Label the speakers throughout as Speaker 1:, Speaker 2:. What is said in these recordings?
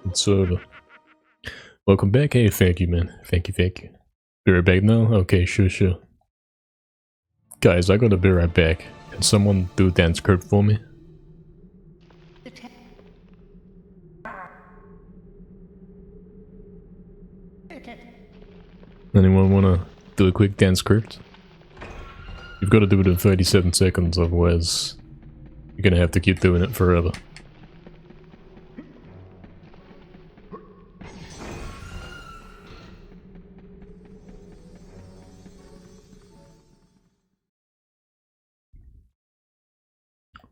Speaker 1: It's over. Welcome back. Hey, thank you, man. Thank you. Be right back now? Okay, sure. Guys, I gotta be right back. Can someone do a dance script for me? Anyone wanna do a quick dance script? You've gotta do it in 37 seconds, otherwise you're gonna have to keep doing it forever.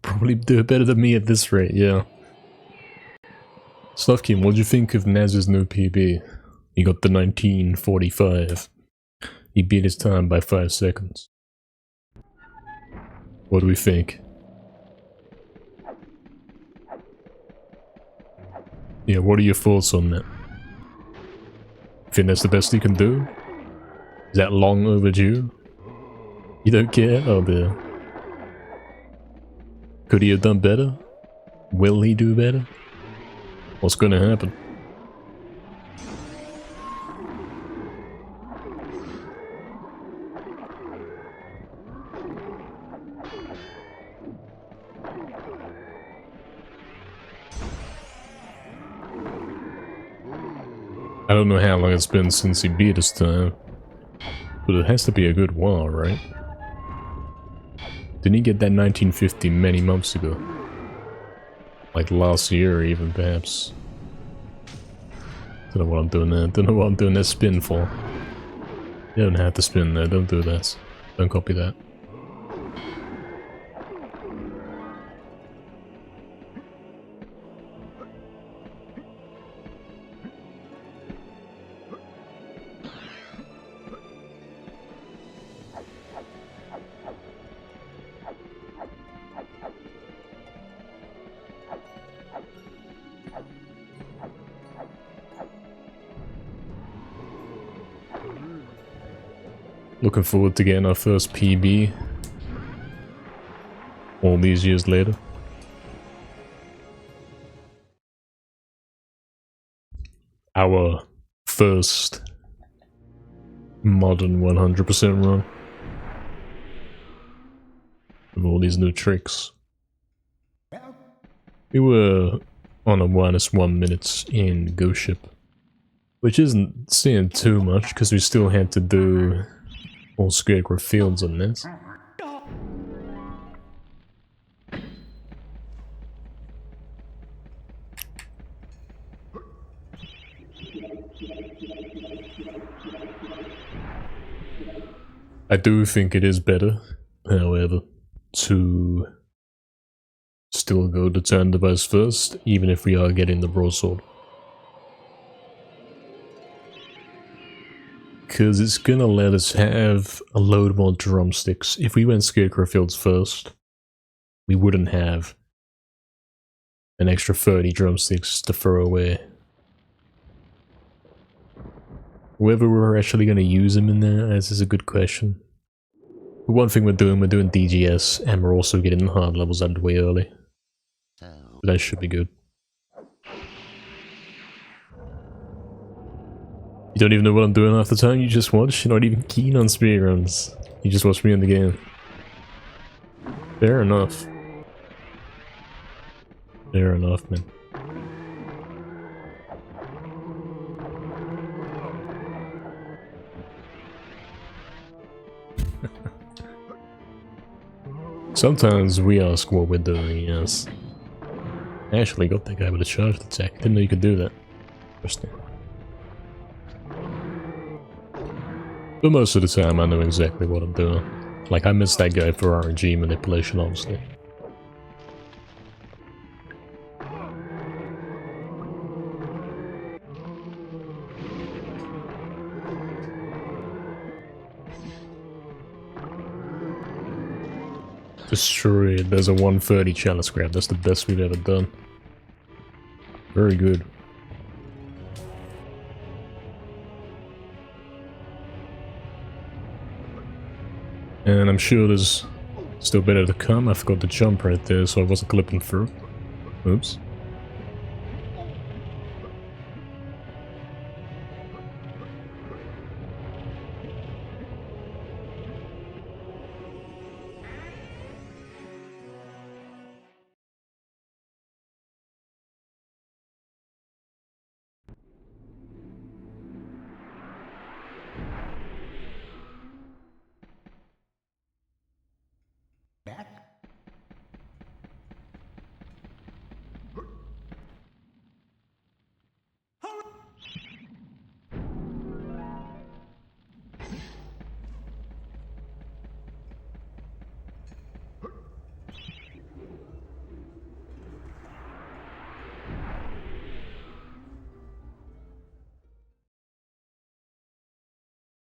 Speaker 1: Probably do it better than me at this rate, yeah. Stuffkin, what'd you think of Naz's new PB? He got the 1945. He beat his time by 5 seconds. What do we think? Yeah, what are your thoughts on that? Think that's the best he can do? Is that long overdue? You don't care? Oh dear. Could he have done better? Will he do better? What's gonna happen? I don't know how long it's been since he beat his time, but it has to be a good while, right? Didn't he get that 1950 many months ago? Like last year even, perhaps. Don't know what I'm doing there. Don't know what I'm doing that spin for. You don't have to spin there, don't do that. Don't copy that. Looking forward to getting our first PB all these years later. Our first modern 100% run with all these new tricks. We were on a -1 minutes in Ghost Ship, which isn't saying too much because we still had to do all Scarecrow fields on this. I do think it is better, however, to still go to turn device first, even if we are getting the broadsword. Because it's gonna let us have a load more drumsticks. If we went Scarecrow Fields first, we wouldn't have an extra 30 drumsticks to throw away. Whether we're actually gonna use them in there, this is a good question. But one thing we're doing DGS, and we're also getting the hard levels out of the way early. But that should be good. You don't even know what I'm doing half the time, you just watch? You're not even keen on speedruns. You just watch me in the game. Fair enough. Fair enough, man. Sometimes we ask what we're doing, yes. I actually got that guy with a charged attack. Didn't know you could do that. Interesting. But most of the time I know exactly what I'm doing. Like, I missed that guy for RNG manipulation, obviously. Destroyed. There's a 130 chalice grab. That's the best we've ever done. Very good. And I'm sure there's still better to come. I forgot to jump right there, so I wasn't clipping through. Oops.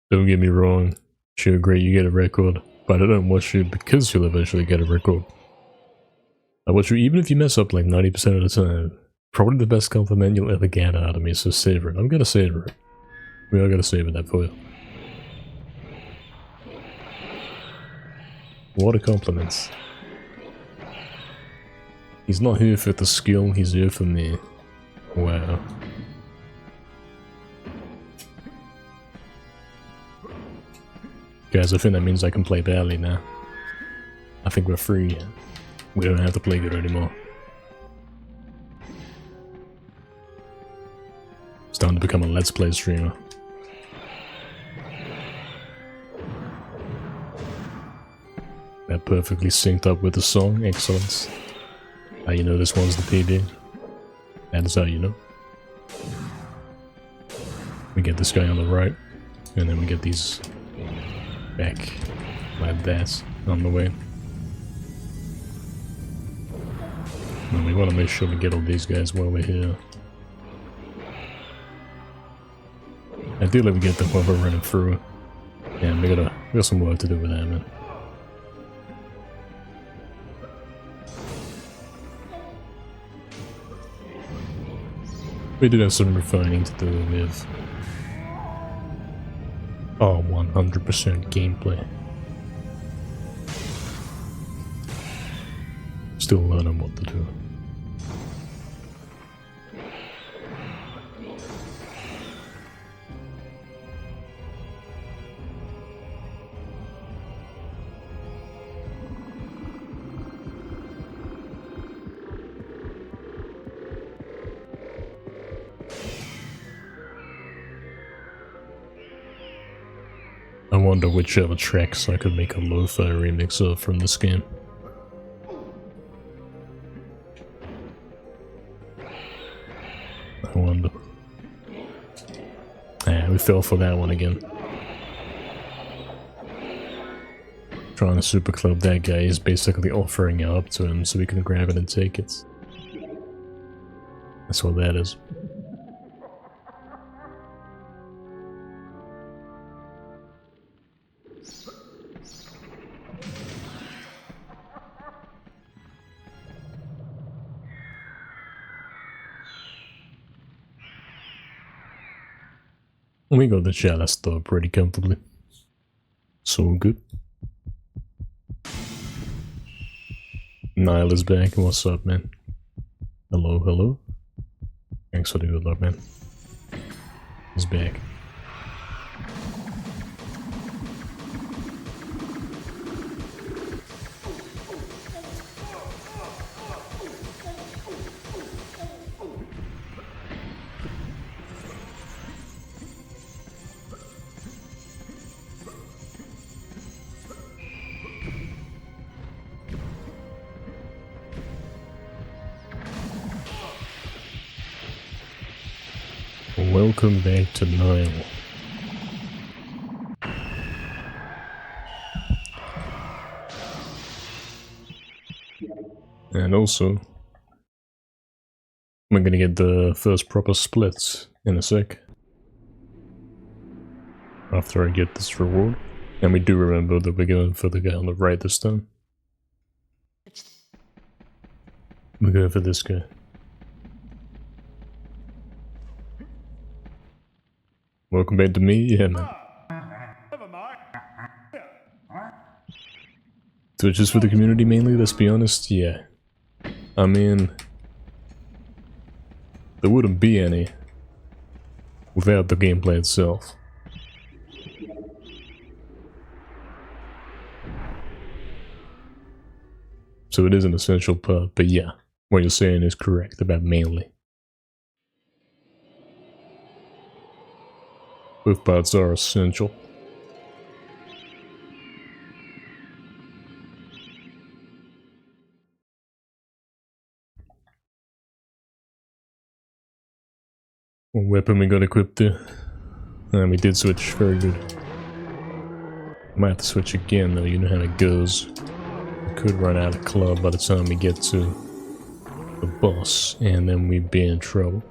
Speaker 1: Don't get me wrong, sure great you get a record, but I don't watch you because you'll eventually get a record. I watch you even if you mess up like 90% of the time. Probably the best compliment you'll ever get out of me, so savor it. I'm gonna savor it. We all gotta savor that for you. What a compliment. He's not here for the skill, he's here for me. Wow. Guys, I think that means I can play badly now. I think we're free. We don't have to play good anymore. It's time to become a Let's Play streamer. That perfectly synced up with the song, excellent. How you know this one's the PB? That is how you know. We get this guy on the right, and then we get these back like that on the way. And we want to make sure we get all these guys while we're here. Ideally we get them while we're running through. Yeah, we got some work to do with that, man. We do have some refining to do with our 100% gameplay. Still learning what to do. I wonder which other tracks I could make a lo-fi remix of from this game. I wonder. Ah, we fell for that one again. Trying to super club that guy is basically offering it up to him so we can grab it and take it. That's what that is. We got the Chalice though pretty comfortably. So good. Nile is back. What's up, man? Hello, hello. Thanks for the good luck, man. He's back. Welcome back to Nile. And also, we're gonna get the first proper splits in a sec. After I get this reward. And we do remember that we're going for the guy on the right this time. We're going for this guy. Welcome back to me? Yeah, man. Twitch is for the community mainly, let's be honest? Yeah. I mean, there wouldn't be any without the gameplay itself. So it is an essential part, but yeah, what you're saying is correct about mainly. Both parts are essential. What weapon we got equipped there? And we did switch, very good. Might have to switch again though, you know how it goes. We could run out of club by the time we get to the boss, and then we'd be in trouble.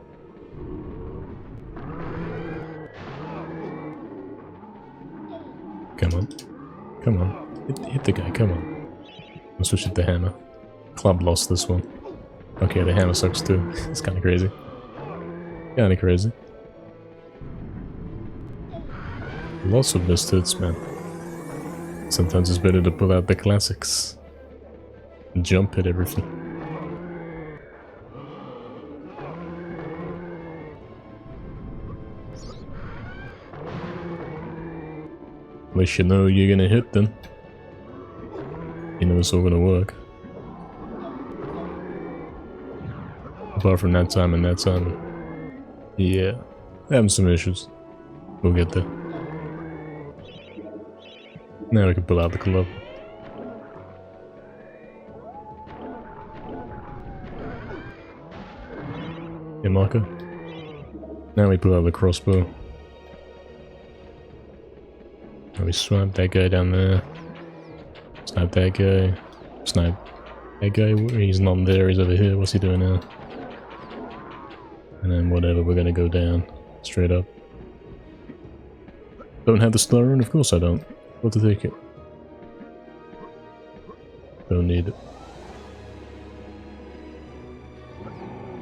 Speaker 1: Come on. Come on. Hit the guy, come on. I'll switch it to hammer. Club lost this one. Okay, the hammer sucks too. It's kinda crazy. Kinda crazy. Lots of missed hits, man. Sometimes it's better to pull out the classics. And jump at everything. At least you know you're gonna hit them. You know it's all gonna work. Apart from that time and that time. Yeah. Having some issues. We'll get there. Now we can pull out the club. Yeah, marker. Now we pull out the crossbow. And we swipe that guy down there. Snipe that guy. Snipe that guy. He's not there, he's over here. What's he doing now? And then whatever, we're gonna go down. Straight up. Don't have the star rune? Of course I don't. Got to take it. Don't need it.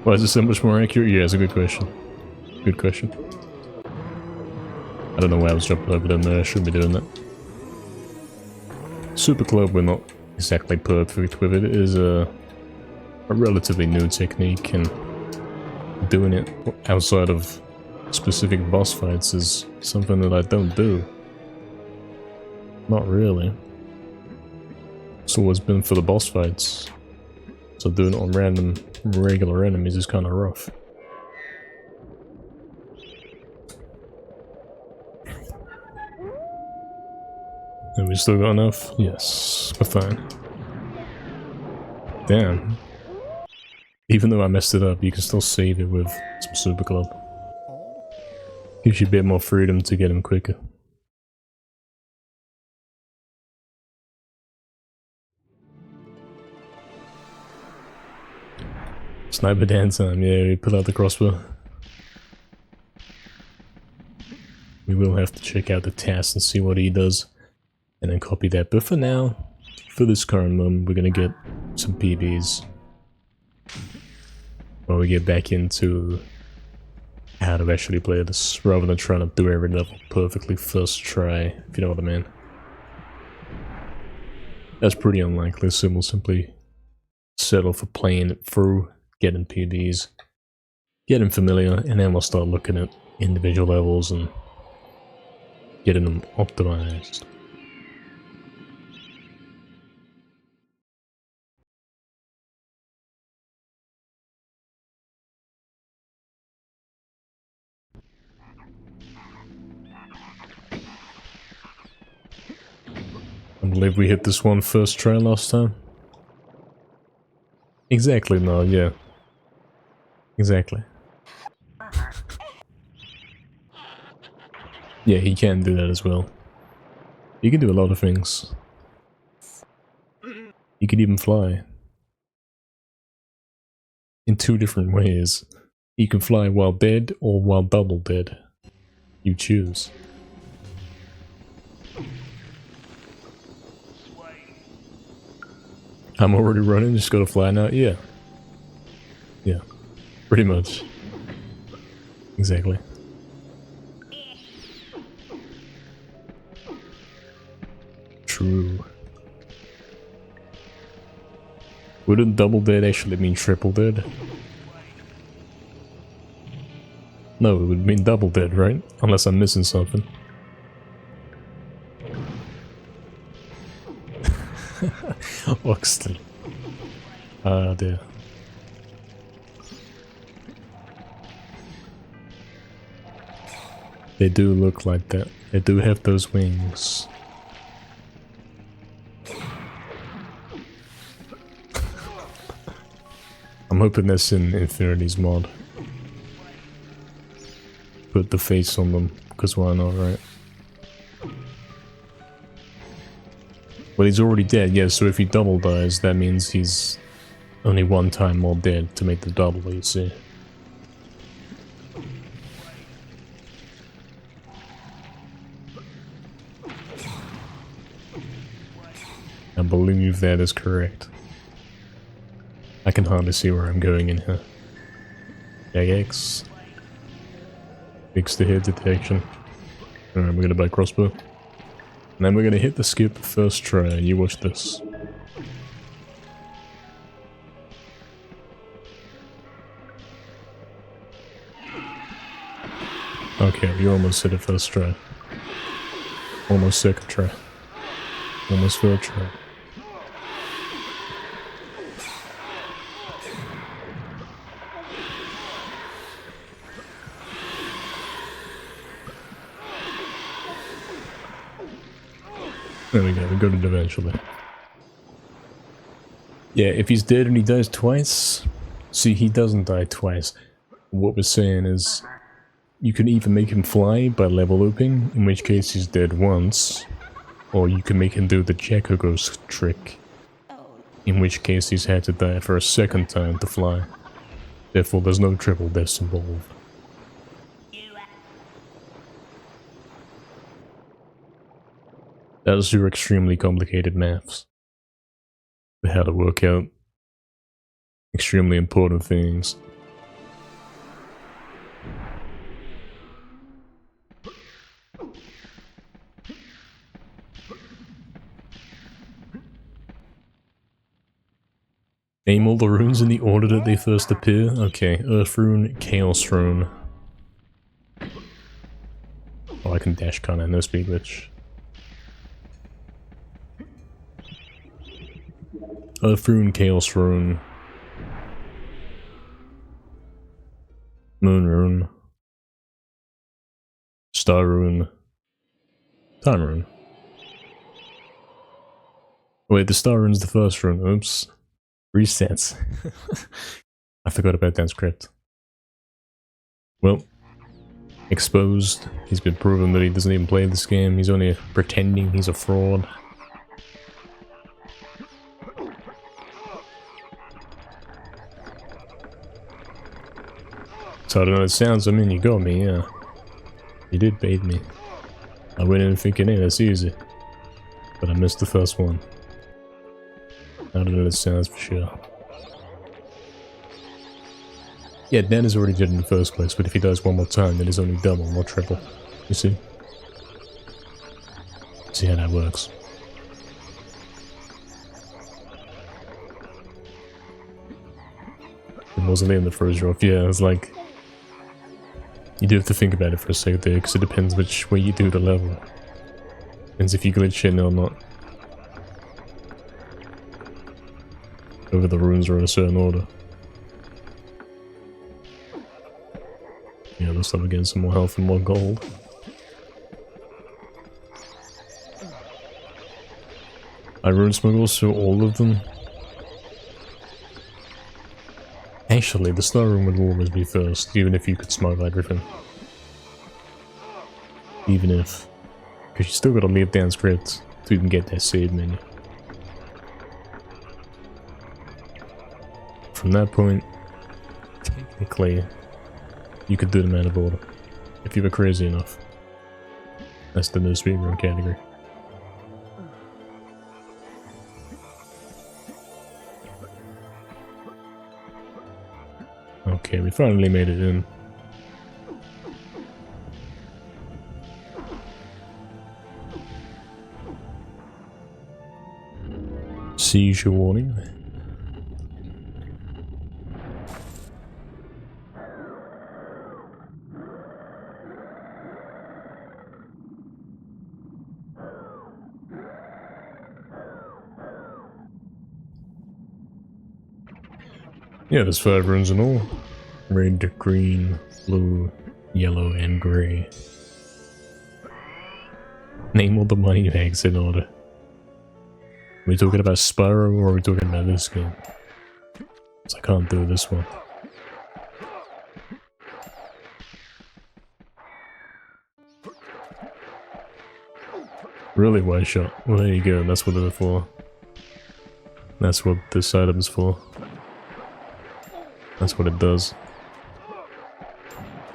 Speaker 1: Why is it so much more accurate? Yeah, it's a good question. Good question. I don't know why I was jumping over them there, I shouldn't be doing that. Super Club, we're not exactly perfect with it. It is a relatively new technique, and doing it outside of specific boss fights is something that I don't do. Not really. It's always been for the boss fights. So doing it on random, regular enemies is kind of rough. And we still got enough? Yes, we're fine. Damn. Even though I messed it up, you can still save it with some Super Club. Gives you a bit more freedom to get him quicker. Sniper dance time, yeah, we pull out the crossbow. We will have to check out the task and see what he does, and then copy that. But for now, for this current moment, we're gonna get some PBs. While we get back into how to actually play this, rather than trying to do every level perfectly first try, if you know what I mean. That's pretty unlikely, so we'll simply settle for playing it through, getting PBs, getting familiar, and then we'll start looking at individual levels and getting them optimized. I believe we hit this one first try last time. Exactly, no, yeah. Exactly. Yeah, he can do that as well. He can do a lot of things. He can even fly. In two different ways. He can fly while dead or while double dead. You choose. I'm already running, just gotta fly now? Yeah. Yeah. Pretty much. Exactly. True. Wouldn't double dead actually mean triple dead? No, it would mean double dead, right? Unless I'm missing something. Oxley. Ah, dear. They do look like that. They do have those wings. I'm hoping that's in Infinity's mod. Put the face on them, because why not, right? Well, he's already dead, yeah, so if he double dies, that means he's only one time more dead to make the double, you see. believe that is correct. I can hardly see where I'm going in here. X. Fix the head detection. Alright, we're gonna buy crossbow. And then we're gonna hit the skip first try. You watch this. Okay, you almost hit it first try. Almost second try. Almost third try. There we go, we got it eventually. Yeah, if he's dead and he dies twice... See, he doesn't die twice. What we're saying is... You can either make him fly by level looping, in which case he's dead once, or you can make him do the Jacko Ghost trick, in which case he's had to die for a second time to fly. Therefore there's no triple deaths involved. Those are extremely complicated maths. They had to work out extremely important things. Name all the runes in the order that they first appear. Okay, Earth Rune, Chaos Rune. Oh, I can dash, can't I? No speed glitch. Earth Rune, Chaos Rune. Moon Rune. Star Rune. Time Rune. Wait, the Star Rune's the first rune. Oops. Resets. I forgot about that script. Well, exposed. He's been proven that he doesn't even play this game. He's only pretending he's a fraud. So I don't know, it sounds, I mean, you got me, yeah. You did bait me. I went in thinking, hey, that's easy. But I missed the first one. I don't know, it sounds for sure. Yeah, Dan is already dead in the first place, but if he dies one more time, then it's only double, not triple. You see? See how that works. The mausoleum that throws you off, yeah, it's like... You do have to think about it for a second there, because it depends which way you do the level. Depends if you glitch in or not. Whether the runes are in a certain order. Yeah, looks like we're getting some more health and more gold. I rune smuggle, so all of them. Actually, the star rune would always be first, even if you could smuggle everything. Even if. Because you still gotta leave down script to even get that save menu. From that point, technically, you could do them out of order. If you were crazy enough. That's the new speedrun category. Okay, we finally made it in. Seizure warning. Yeah, there's 5 runes in all. Red, green, blue, yellow, and grey. Name all the money bags in order. Are we talking about Spyro or are we talking about this game? So I can't do this one. Really wide shot. Well, there you go, that's what they're for. That's what this item's for. That's what it does.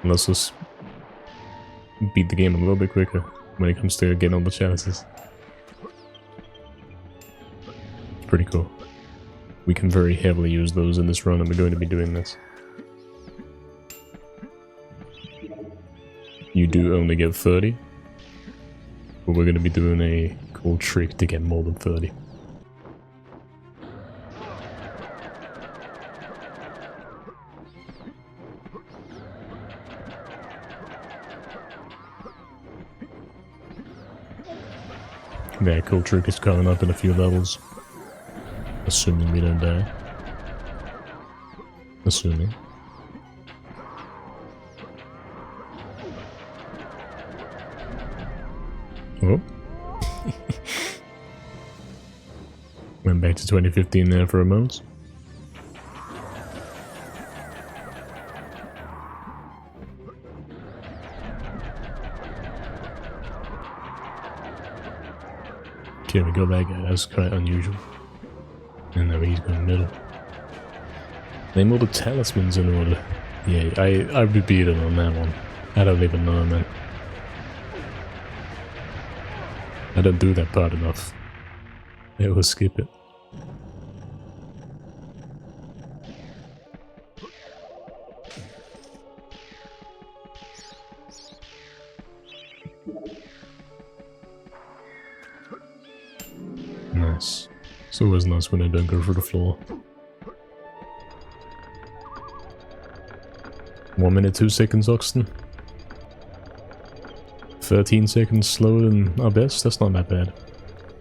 Speaker 1: Let's just beat the game a little bit quicker when it comes to getting all the chalices. pretty cool. We can very heavily use those in this run, and we're going to be doing this. You do only get 30, but we're going to be doing a cool trick to get more than 30. That cool trick is coming up in a few levels. Assuming we don't die. Assuming. Oh. Went back to 2015 there for a moment. Okay, we go back. That's quite unusual. And now he's going middle. Name all the talismans in order. Yeah, I would beat it on that one. I don't even know, man. I don't do that part enough. I will skip it. Nice. It's always nice when I don't go through the floor. 1 minute 2 seconds, Oxton. 13 seconds slower than our best, that's not that bad.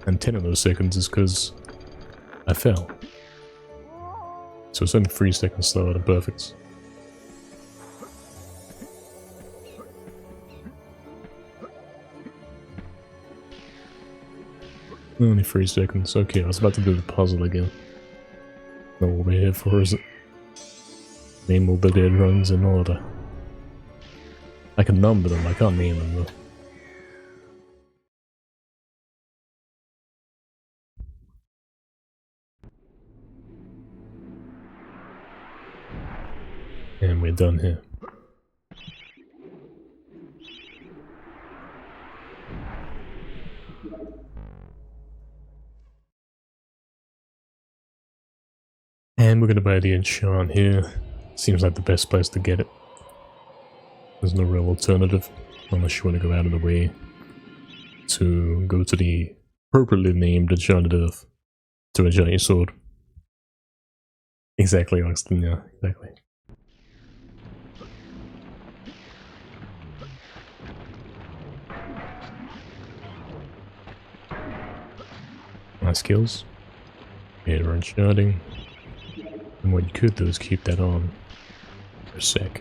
Speaker 1: And 10 of those seconds is because I fell. So it's only 3 seconds slower than perfect. Only 3 seconds. Okay, I was about to do the puzzle again. Not what we're here for, is it? Name all the dead runs in order. I can number them, I can't name them though. And we're done here. And we're gonna buy the enchant here. Seems like the best place to get it. There's no real alternative, unless you want to go out of the way to go to the appropriately named enchanted earth to enchant your sword. Exactly, Oxton, yeah, exactly. Nice skills. Yeah, we're enchanting. And what you could do is keep that on for a sec.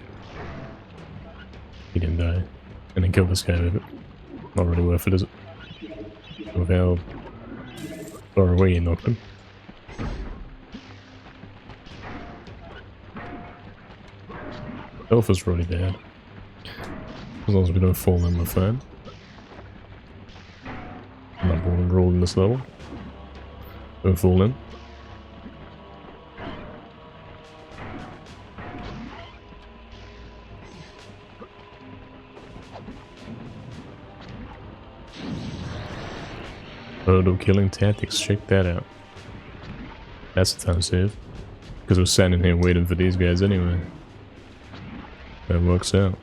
Speaker 1: He didn't die. And then kill this guy with it. Not really worth it, is it? With how far away you knocked him. Health is really bad. As long as we don't fall in, we're fine. I'm not born and rolled in this level. Don't fall in. Auto killing tactics, check that out. That's a time save. Because we're standing here waiting for these guys anyway. That works out.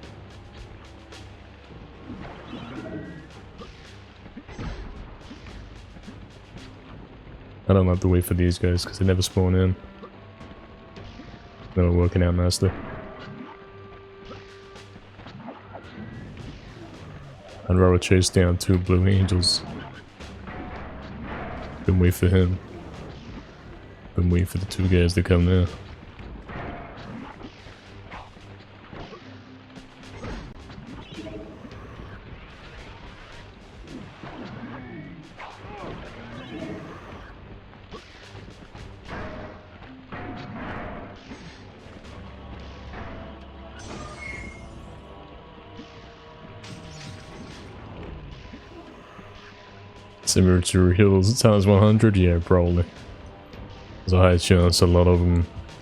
Speaker 1: I don't have to wait for these guys because they never spawn in. They were working out nicely. I'd rather chase down 2 blue angels than wait for him. Than wait for the 2 guys to come there. Similar to heals times 100, yeah, probably. There's a high chance a lot of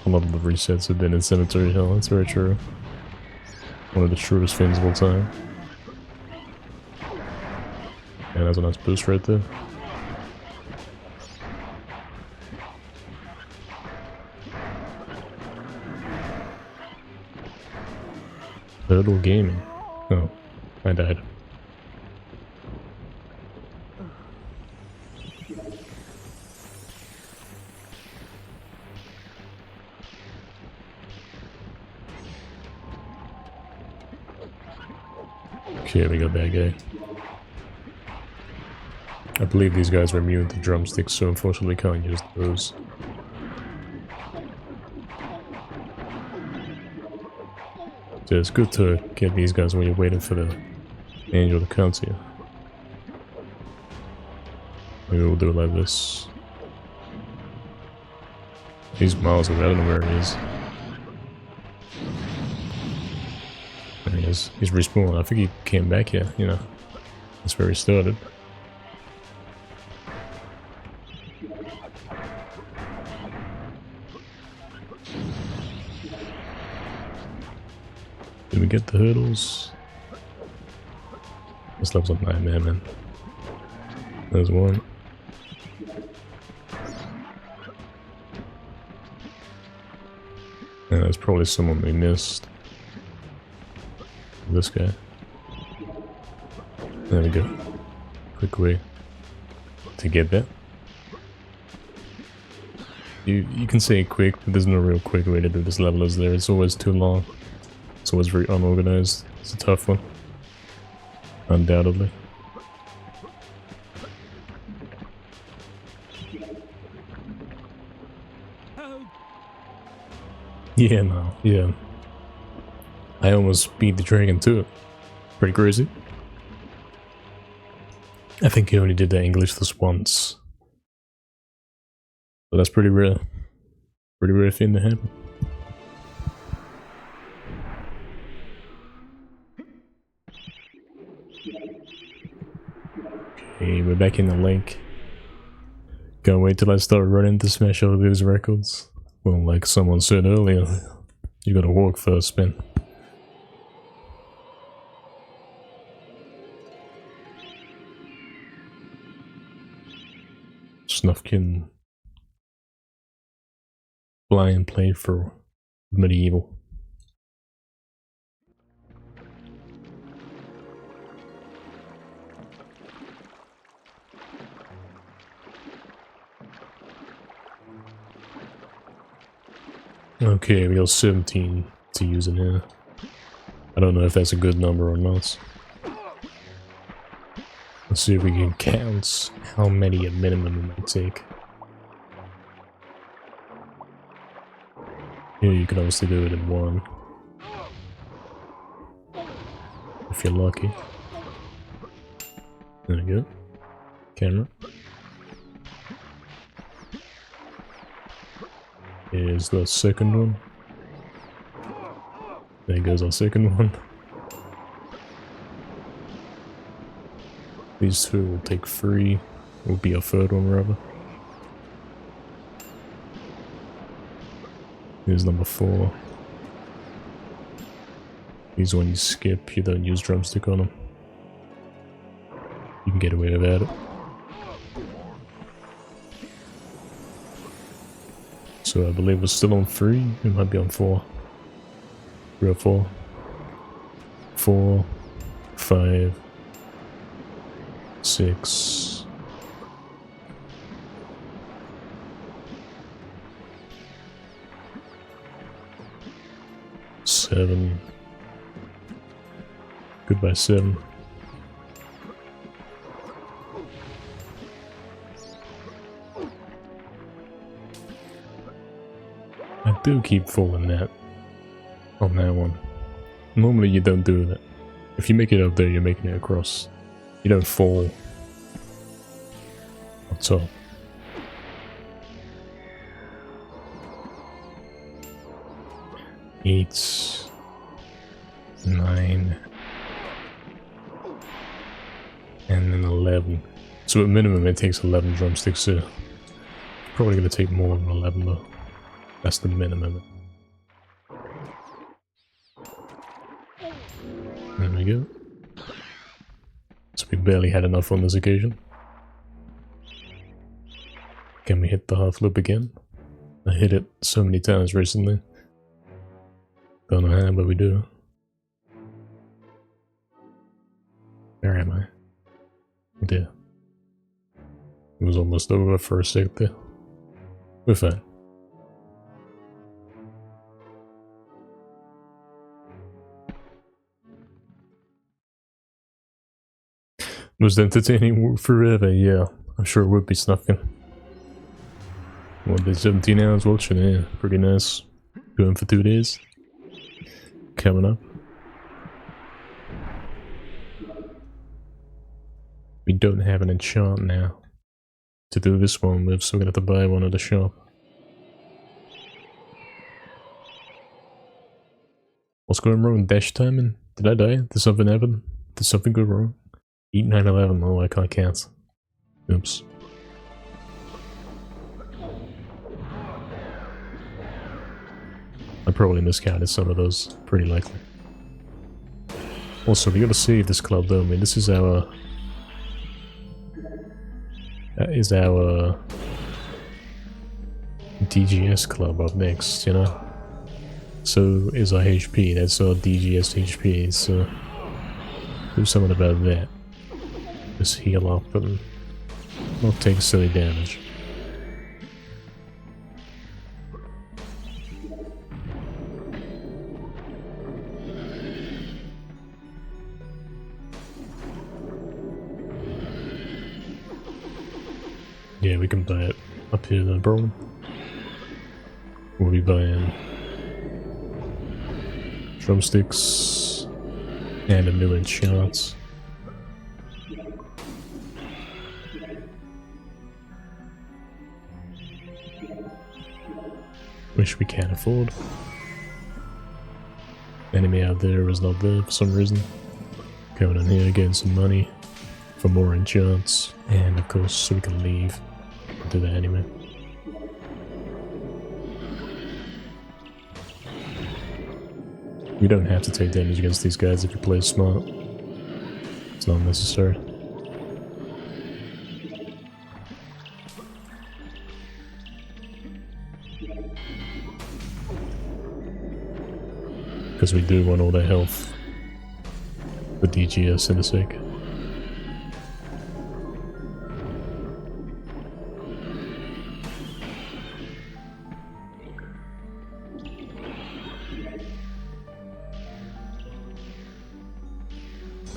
Speaker 1: the resets have been in Cemetery Hill, that's very true. One of the truest things of all time. And that's a nice boost right there. Turtle Gaming. Oh, I died. Okay, we got that guy. I believe these guys were immune to drumsticks, so unfortunately can't use those. So it's good to get these guys when you're waiting for the angel to come to you. Maybe we'll do it like this. He's miles away, I don't know where he is. There he is. He's respawned. I think he came back here, you know. That's where he started. Did we get the hurdles? This level's a nightmare, man. There's one. Yeah, there's probably someone we missed. This guy. There we go. Quick way to get there. You can say quick, but there's no real quick way to do this level, is there? It's always too long. It's always very unorganized. It's a tough one. Undoubtedly. Yeah, no, yeah. I almost beat the dragon too. Pretty crazy. I think he only did the English this once. But that's pretty rare. Pretty rare thing to happen. Okay, we're back in the lake. Can't wait till I start running to smash all those records. Well, like someone said earlier, you gotta walk first, man. Snufkin blind playthrough MediEvil. Okay, we got 17 to use in here. I don't know if that's a good number or not. Let's see if we can count how many at minimum it might take. Here you can obviously do it in one. If you're lucky. There we go. Camera. Here's the second one. There goes our second one. These two will take 3. Will be our third one, rather. Here's number 4. These when you skip, you don't use drumstick on them. You can get away without it. So I believe we're still on 3. We might be on 4. 3 or 4. 4, 5, 6. 7. Goodbye 7. I do keep falling that on that one. Normally you don't do that. If you make it up there, you're making it across. You don't fall on top. Eight, 9, and then 11. So at minimum it takes 11 drumsticks to... Probably gonna take more than 11 though. That's the minimum. There we go. So we barely had enough on this occasion. Can we hit the half loop again? I hit it so many times recently. Don't know how, but we do. Where am I? Oh dear. It was almost over for a sec there. We're fine. Was entertaining forever, yeah. I'm sure it would be Snuffkin. What, day 17 hours watching, yeah. Pretty nice. Going for 2 days. Coming up. We don't have an enchant now to do this one with, so we're gonna have to buy one at the shop. What's going wrong with dash timing? Did I die? Did something happen? Did something go wrong? Eat 911. Oh, I can't cancel. Oops. I probably miscounted some of those. Pretty likely. Also, we gotta save this club, don't we? This is our... That is our... DGS club up next, you know? So is our HP. That's our DGS HP, so... Do something about that. Just heal up and not take silly damage. Yeah, we can buy it up here then, bro. We'll be buying drumsticks and a new enchant. Which we can't afford. Enemy out there is not there for some reason. Coming in here, getting some money for more enchants, and of course, so we can leave. I'll do that anyway. We don't have to take damage against these guys if you play smart. It's not necessary. Because we do want all their health for DGS in a sec.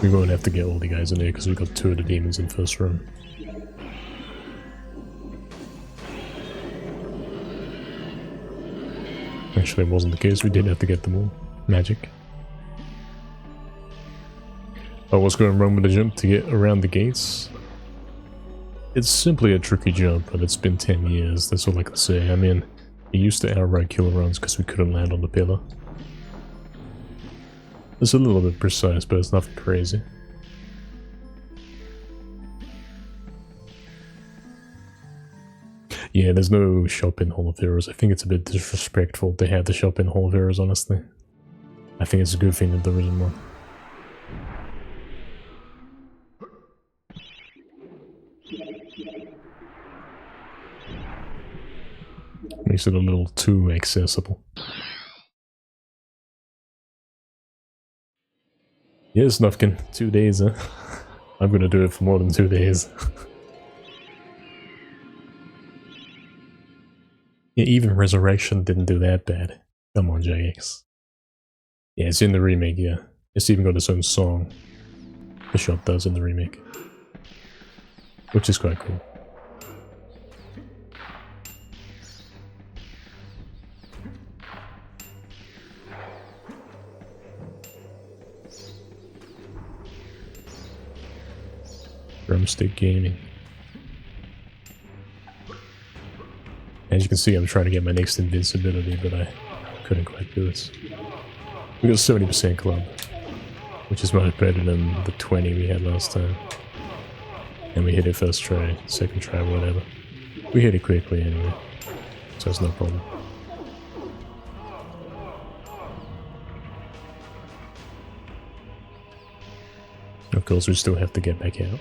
Speaker 1: We won't have to get all the guys in here because we got 2 of the demons in first run. Actually, it wasn't the case, we did have to get them all. Magic. Oh, what's going wrong with the jump to get around the gates? It's simply a tricky jump, but it's been 10 years, that's all I can say. I mean, we used to outright kill runs because we couldn't land on the pillar. It's a little bit precise, but it's nothing crazy. Yeah, there's no shop in Hall of Heroes. I think it's a bit disrespectful to have the shop in Hall of Heroes, honestly. I think it's a good thing that there isn't one. Makes it a little too accessible. Yes, Nufkin, 2 days, huh? I'm gonna do it for more than 2 days. Yeah, even Resurrection didn't do that bad. Come on, JX. Yeah, it's in the remake, yeah. It's even got its own song. The shop does in the remake. Which is quite cool. Drumstick Gaming. As you can see, I'm trying to get my next invincibility, but I couldn't quite do it. We got 70% club, which is much better than the 20 we had last time. And we hit it first try, second try, whatever. We hit it quickly anyway, so it's no problem. Of course, we still have to get back out.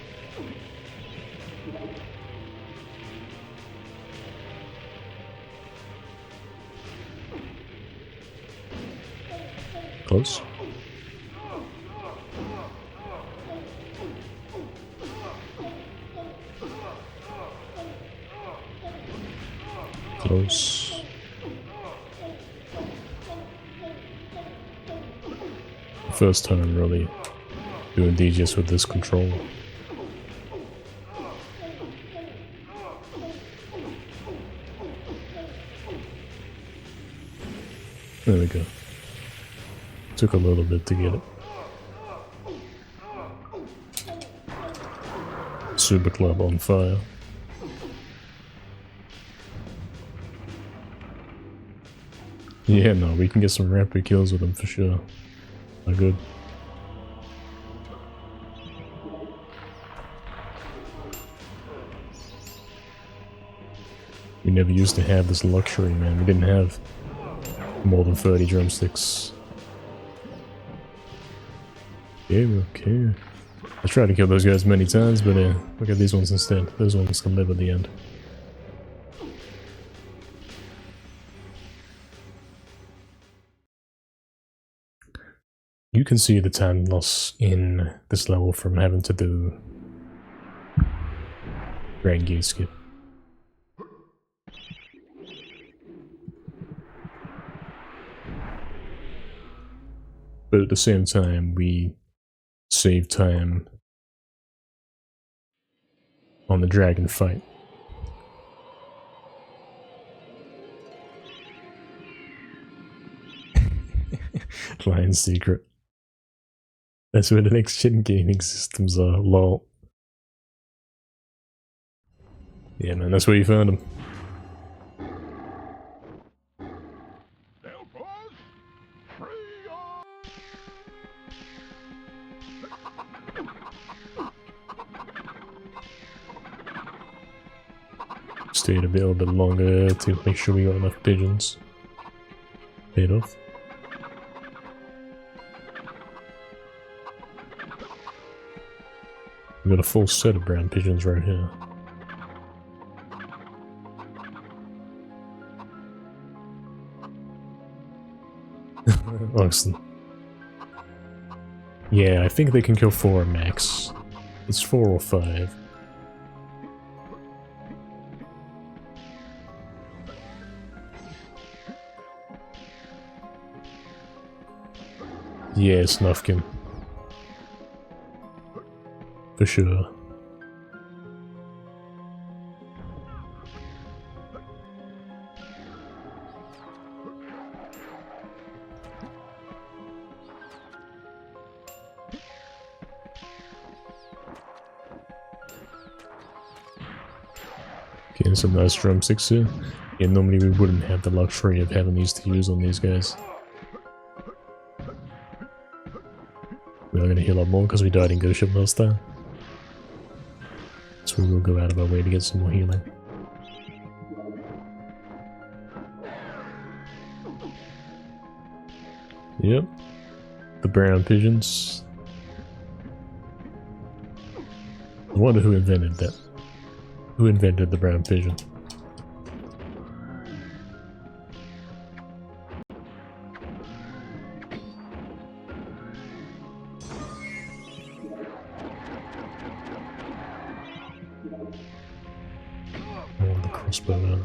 Speaker 1: Close. close. First time really doing DGS with this controller. There we go. Took a little bit to get it. Super Club on fire. Yeah, no, we can get some rapid kills with them for sure. Not good. We never used to have this luxury, man. We didn't have more than 30 drumsticks. Yeah, okay. I tried to kill those guys many times, but look at these ones instead. Those ones can live at the end. You can see the time loss in this level from having to do Grand Gate skip. But at the same time, we save time on the dragon fight. Client secret. That's where the next gen gaming systems are, lol. Yeah man, that's where you found them. Stayed a little bit longer to make sure we got enough pigeons. Paid off. We got a full set of brown pigeons right here. Excellent. Yeah, I think they can kill 4 max. It's 4 or 5. Yeah, it's Nufkin. For sure. Getting some nice drumsticks here. Yeah, normally we wouldn't have the luxury of having these to use on these guys. We are going to heal up more because we died in Go Ship last time. So we will go out of our way to get some more healing. Yep. The brown pigeons. I wonder who invented that. Who invented the brown pigeon? Oh, the crossbow now.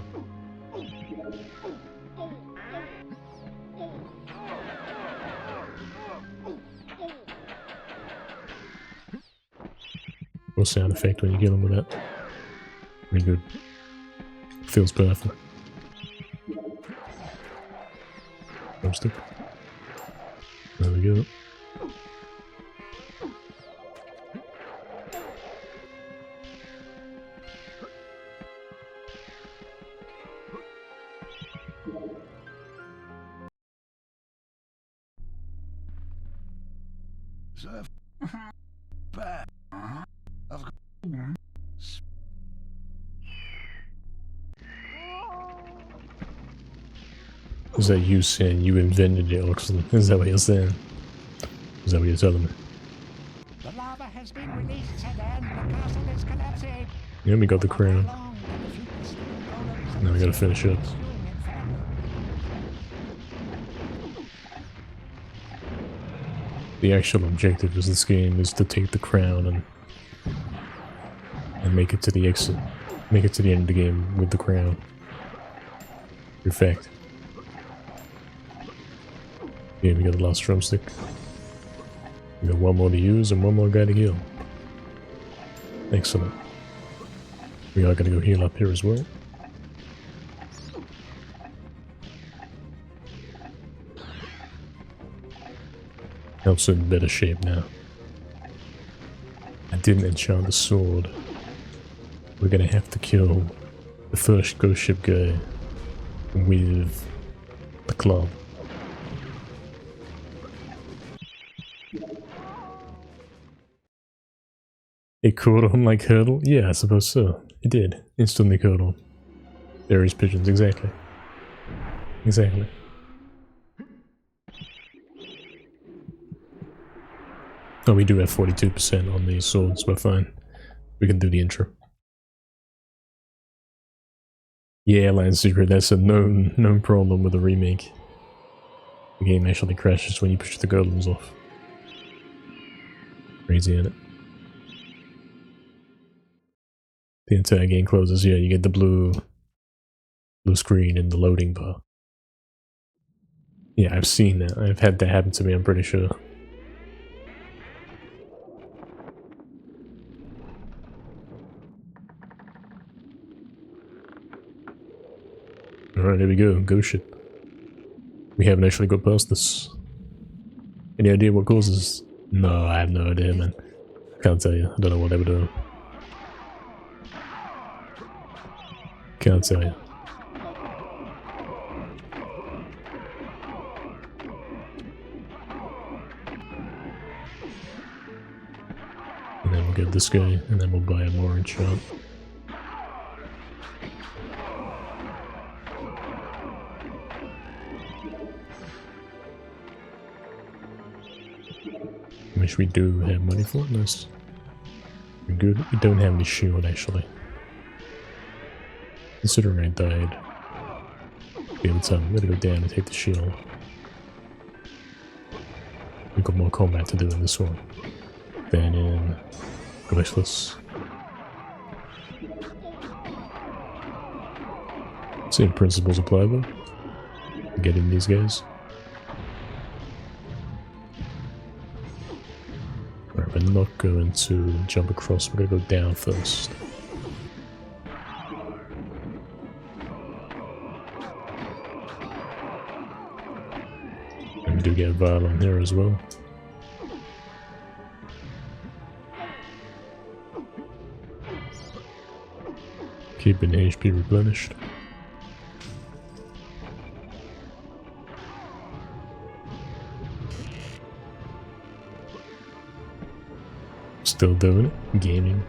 Speaker 1: What sound effect when you get them with that? Pretty good. Feels perfect. Drumstick. There we go. Is that you saying you invented it, Oxley? Is that what you're saying? Is that what you're telling me?
Speaker 2: The lava has been released, and the castle is collapsing.
Speaker 1: Yeah, we got the crown. Now we gotta finish up. The actual objective of this game is to take the crown and make it to the exit. Make it to the end of the game with the crown. Perfect. Yeah, we got the last drumstick. We got one more to use and one more guy to heal. Excellent. We are gonna go heal up here as well. Helps in better shape now. I didn't enchant the sword. We're gonna have to kill the first ghost ship guy with the club. It caught on like hurdle? Yeah, I suppose so. It did. Instantly caught on. Various pigeons, exactly. Exactly. Oh, we do have 42% on these swords, we're fine. We can do the intro. Yeah, Land Secret, that's a known problem with the remake. The game actually crashes when you push the golems off. Crazy, isn't it? The entire game closes, yeah, you get the blue screen in the loading bar. Yeah, I've seen that. I've had that happen to me, I'm pretty sure. Alright, here we go. Ghost ship. We haven't actually got past this. Any idea what causes? No, I have no idea, man. Can't tell you. I don't know what they were doing. Can't tell you. And then we'll get this guy, and then we'll buy a more enchant. Wish we do have money for it. Nice. We're good. We don't have any shield, actually. Considering I died the other time, I'm gonna go down and take the shield. We've got more combat to do in this one than in Glitchless. Same principles apply though. Getting these guys. Alright, we're not going to jump across, we're gonna go down first. And we do get a vial on here as well. Keeping HP replenished. Still doing it. Gaming.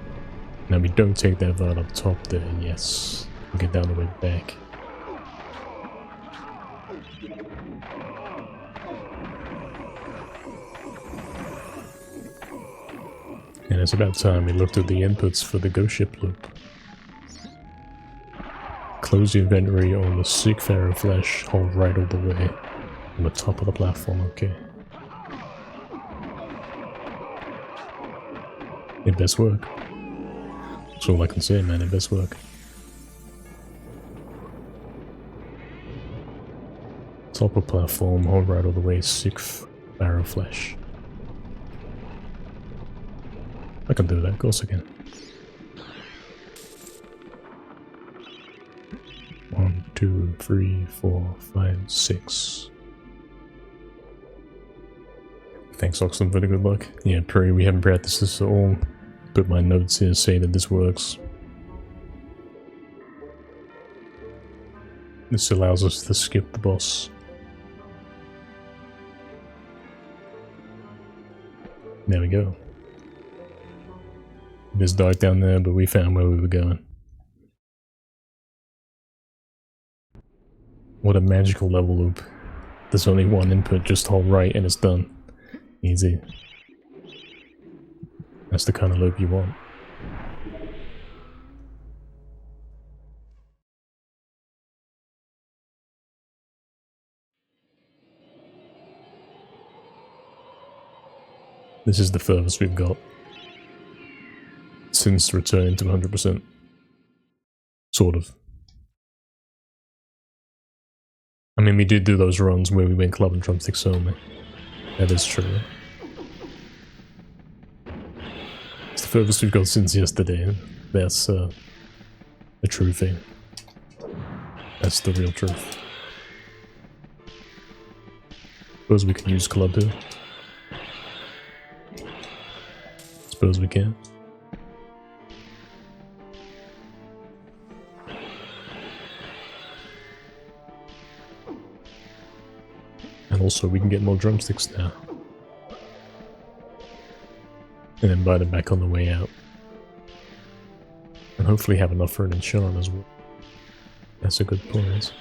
Speaker 1: Now we don't take that vial up top there, yes. We'll get down the way back. And it's about time we looked at the inputs for the ghost ship loop. Close the inventory on the sick Pharaoh flesh, hold right all the way. On the top of the platform, okay. It best work. That's all I can say, man, it best work. Top of platform, hold right all the way, sick Pharaoh flesh. I can do that, of course I can. 1, 2, 3, 4, 5, 6. Thanks, Oxen, for the good luck. Yeah, pray we haven't practiced this at all. But my notes here say that this works. This allows us to skip the boss. There we go. It is dark down there, but we found where we were going. What a magical level loop. There's only one input, just hold right and it's done. Easy. That's the kind of loop you want. This is the furthest we've got since returning to 100%. Sort of. I mean, we did do those runs where we went club and drumsticks only. That is true. It's the furthest we've got since yesterday. That's the true thing. That's the real truth. Suppose we can use club here. Suppose we can. And also we can get more drumsticks now. And then buy them back on the way out. And hopefully have enough for an enchant as well. That's a good point.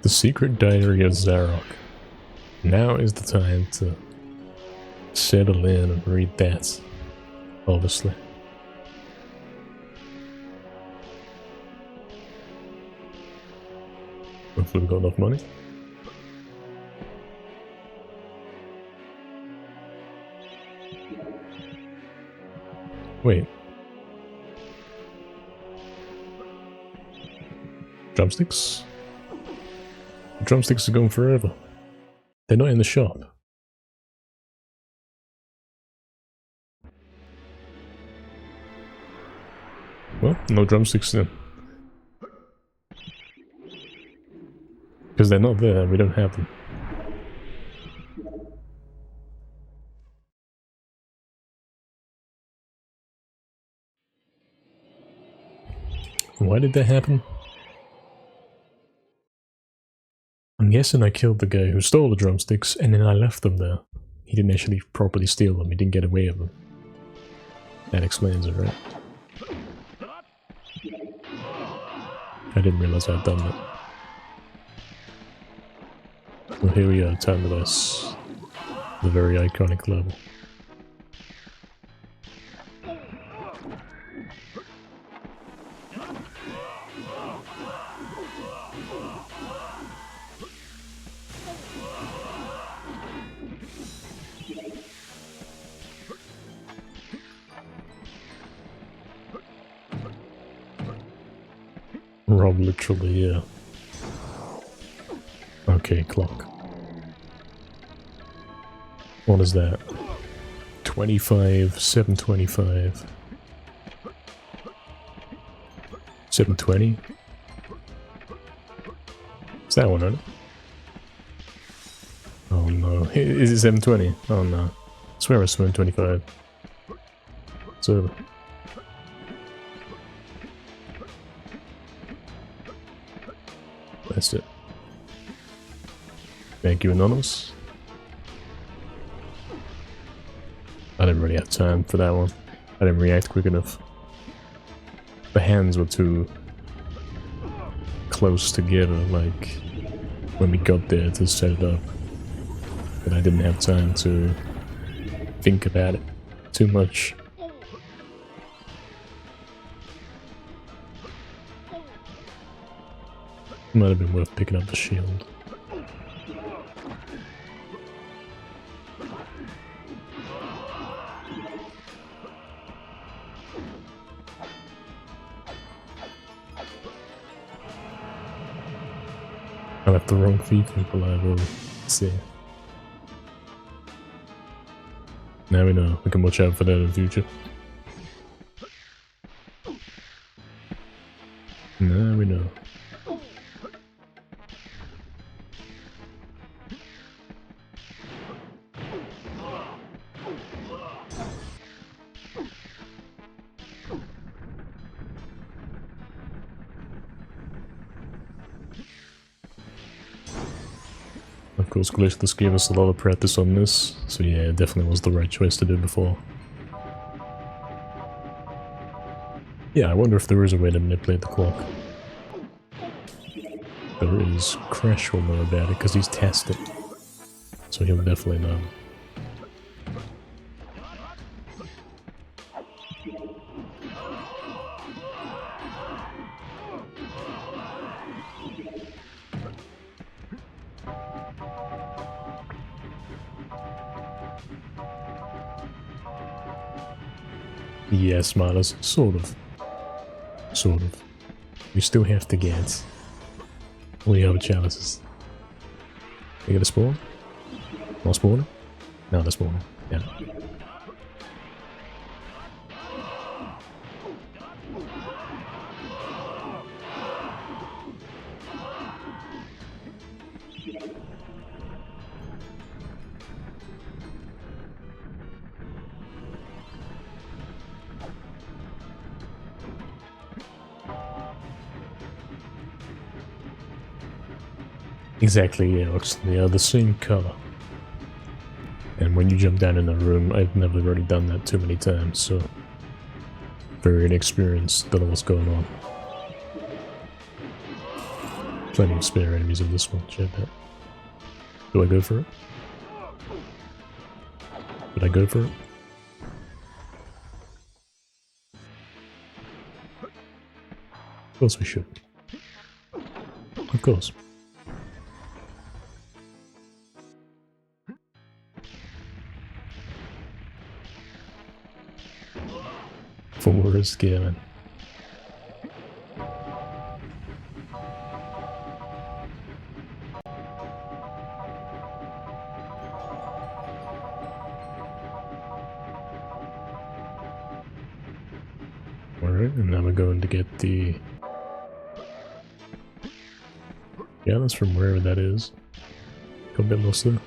Speaker 1: The Secret Diary of Zarok. Now is the time to settle in and read that, obviously. Hopefully we've got enough money. Wait. Drumsticks? The drumsticks are going forever. They're not in the shop. Well, no drumsticks then. Because they're not there, we don't have them. Why did that happen? I'm guessing I killed the guy who stole the drumsticks and then I left them there. He didn't actually properly steal them, he didn't get away with them. That explains it, right? I didn't realize I'd done that. Well, here we are, time to this. The very iconic level. Rob literally, yeah. Okay, clock. What is that? 25, 725. 720? Is that one, right? Oh no. Is it 720? Oh no. I swear it was 725. It's over. That's it. Thank you, Anonymous. I didn't really have time for that one. I didn't react quick enough. The hands were too close together, like when we got there to set it up. But I didn't have time to think about it too much. Might have been worth picking up the shield. I left the wrong people alive, let's see. Now we know, we can watch out for that in the future. Now we know. Of course, Glitchless gave us a lot of practice on this, so yeah, it definitely was the right choice to do before. Yeah, I wonder if there is a way to manipulate the clock. There is. Crash will know about it, because he's tested. So he'll definitely know. Yes, Marlos, sort of. Sort of. We still have to get all the other chalices. You gonna spawn? Not spawning? No, they're spawning. Yeah. Exactly, yeah, looks they are the same color. And when you jump down in a room, I've never really done that too many times, so very inexperienced, don't know what's going on. Plenty of spare enemies in this one, check that. Do I go for it? Did I go for it? Of course we should. Of course. For risk, yeah, man. Alright, and now we're going to get the... Yeah, that's from wherever that is. Got a bit lost there.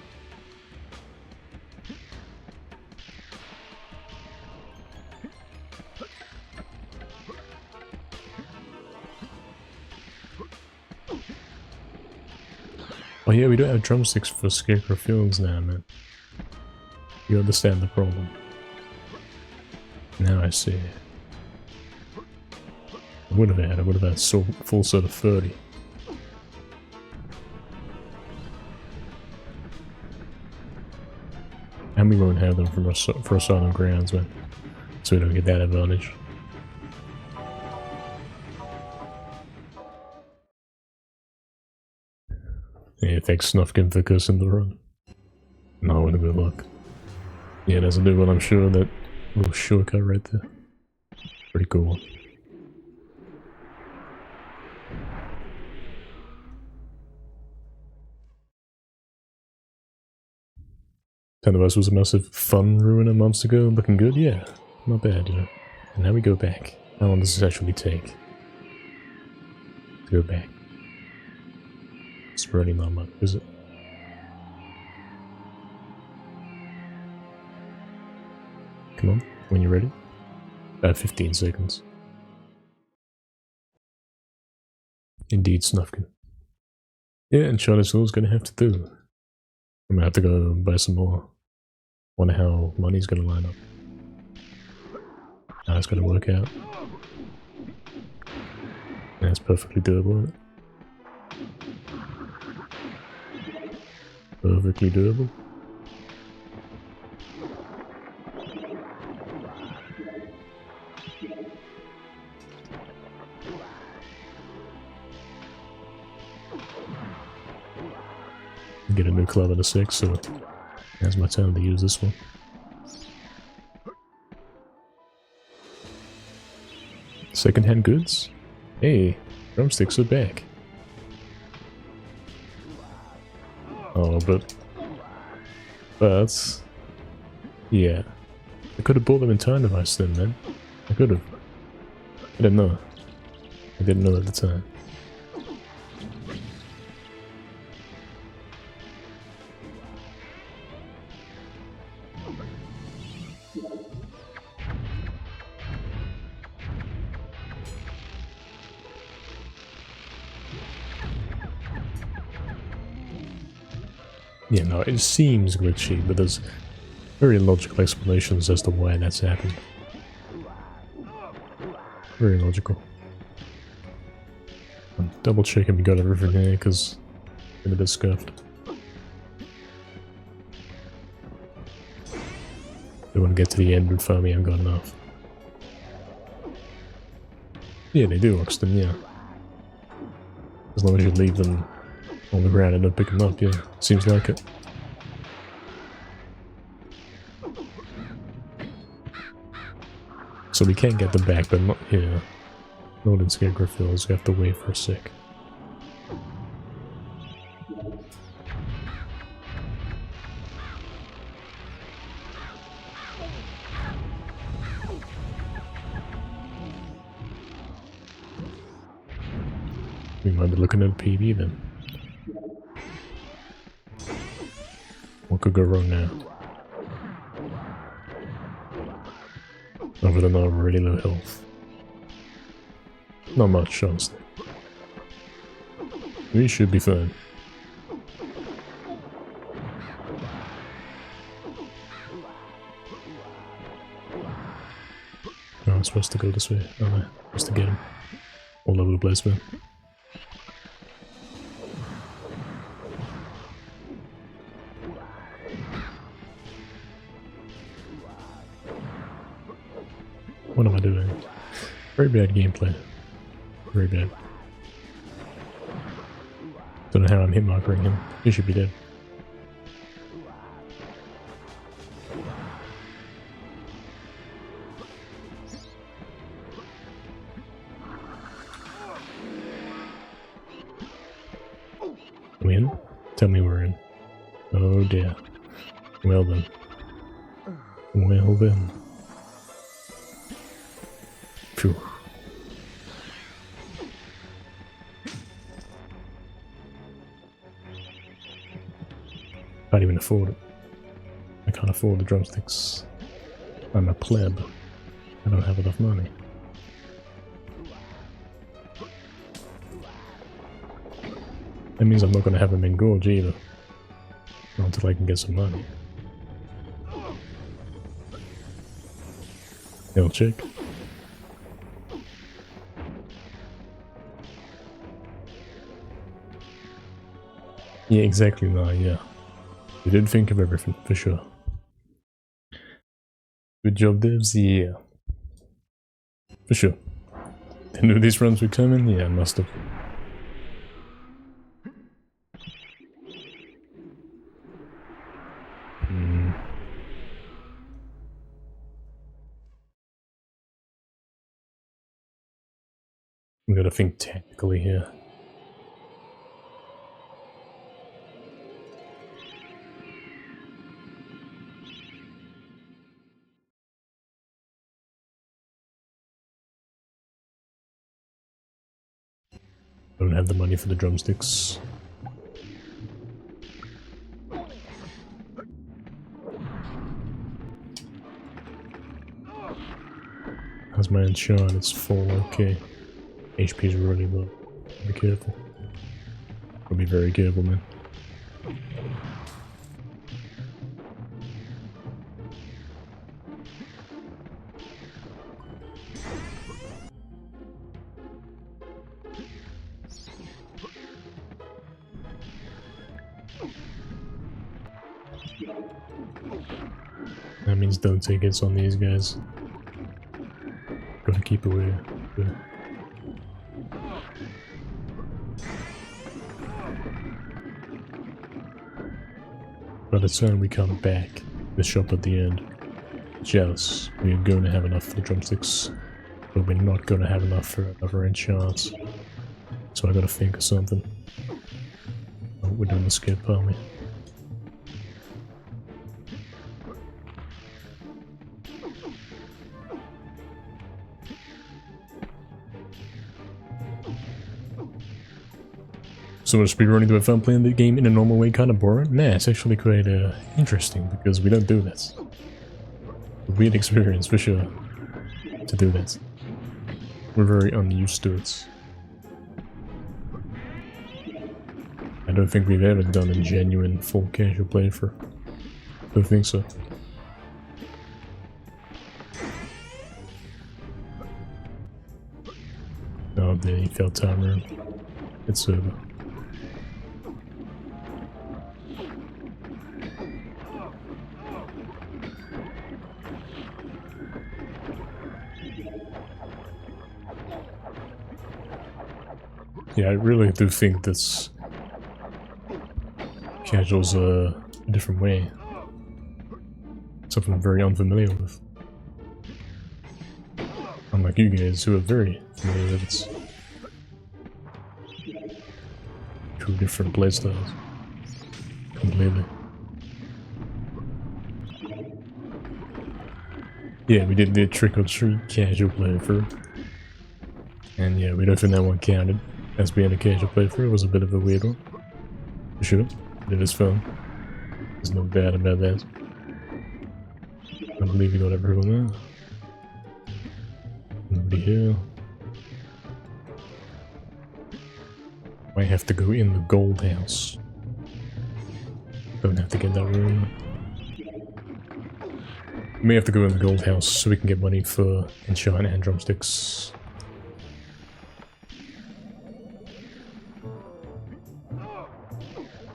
Speaker 1: Oh yeah, we don't have drumsticks for Scarecrow Fields now, man. You understand the problem. Now I see. I would have had full set of 30. And we won't have them for Asylum Grounds, man. So we don't get that advantage. Yeah, thanks Snufkin for cursing the run. No, with a bit of luck. Yeah, there's a new one, I'm sure, that little shortcut right there. Pretty cool. Ten of Us was a massive fun ruin a month ago, looking good, yeah. Not bad, you know. And now we go back. How long does this actually take? To go back. It's really not much, is it? Come on, when you're ready. About 15 seconds. Indeed, Snufkin. Yeah, and Chalice is gonna have to do. I'm gonna have to go buy some more. Wonder how money's gonna line up. How it's gonna work out. That's perfectly doable. Perfectly doable. Get a new club at a 6, so now's my time to use this one. Second-hand goods? Hey, drumsticks are back. Oh, but... yeah. I could have bought them in Time Device then, man. I could have. I didn't know. I didn't know at the time. Yeah, no, it seems glitchy, but there's very logical explanations as to why that's happened. Very logical. I'm double checking we got everything here, because I'm a bit scuffed. They want to get to the end and find me, I haven't got enough. Yeah, they do, Oxton, yeah. As long as you leave them on the ground and don't pick them up, yeah. Seems like it. So we can get them back, but not here. Not in Scarecrow Fields, we have to wait for a sec. We might be looking at a PB then. What could go wrong now? Other than our really low health. Not much, honestly. We should be fine. Oh, I'm supposed to go this way. Oh no, supposed to get him. All over the place, man. What am I doing? Very bad gameplay. Very bad. Don't know how I'm hit markering him. He should be dead. Are we in? Tell me we're in. Oh dear. Well then. Well then. Phew. Can't even afford it. I can't afford the drumsticks. I'm a pleb. I don't have enough money. That means I'm not gonna have them in Gorge either. Not until I can get some money. He'll check. Yeah, exactly, no, yeah. We did think of everything, for sure. Good job, devs, yeah. For sure. They knew these runs were coming? Yeah, must have. We gotta think tactically here. Don't have the money for the drumsticks. How's my insurance? It's full, okay. HP's really low. Be careful. I'll be very careful, man. That means don't take hits on these guys. Gotta keep away. By the time we come back, the shop at the end, Chalice, we're going to have enough for the drumsticks, but we're not going to have enough for another enchants. So I gotta think of something. Oh, we're doing the skip, aren't we? So much speedrunning to have fun playing the game in a normal way kind of boring? Nah, it's actually quite interesting because we don't do that. A weird experience for sure to do that. We're very unused to it. I don't think we've ever done a genuine full casual playthrough. Don't think so. Oh, there he fell timer. It's over. Yeah, I really do think that's casual's a different way. Something I'm very unfamiliar with. Unlike you guys who are very familiar with it. Two different playstyles. Completely. Yeah, we did the Trick or Treat casual playthrough. And yeah, we don't think that one counted as being a casual playthrough. It was a bit of a weird one. For sure. But it is fun. There's no doubt about that. I believe we got everyone there. Nobody here. Might have to go in the gold house. Don't have to get that room. We may have to go in the gold house so we can get money for enchant and drumsticks.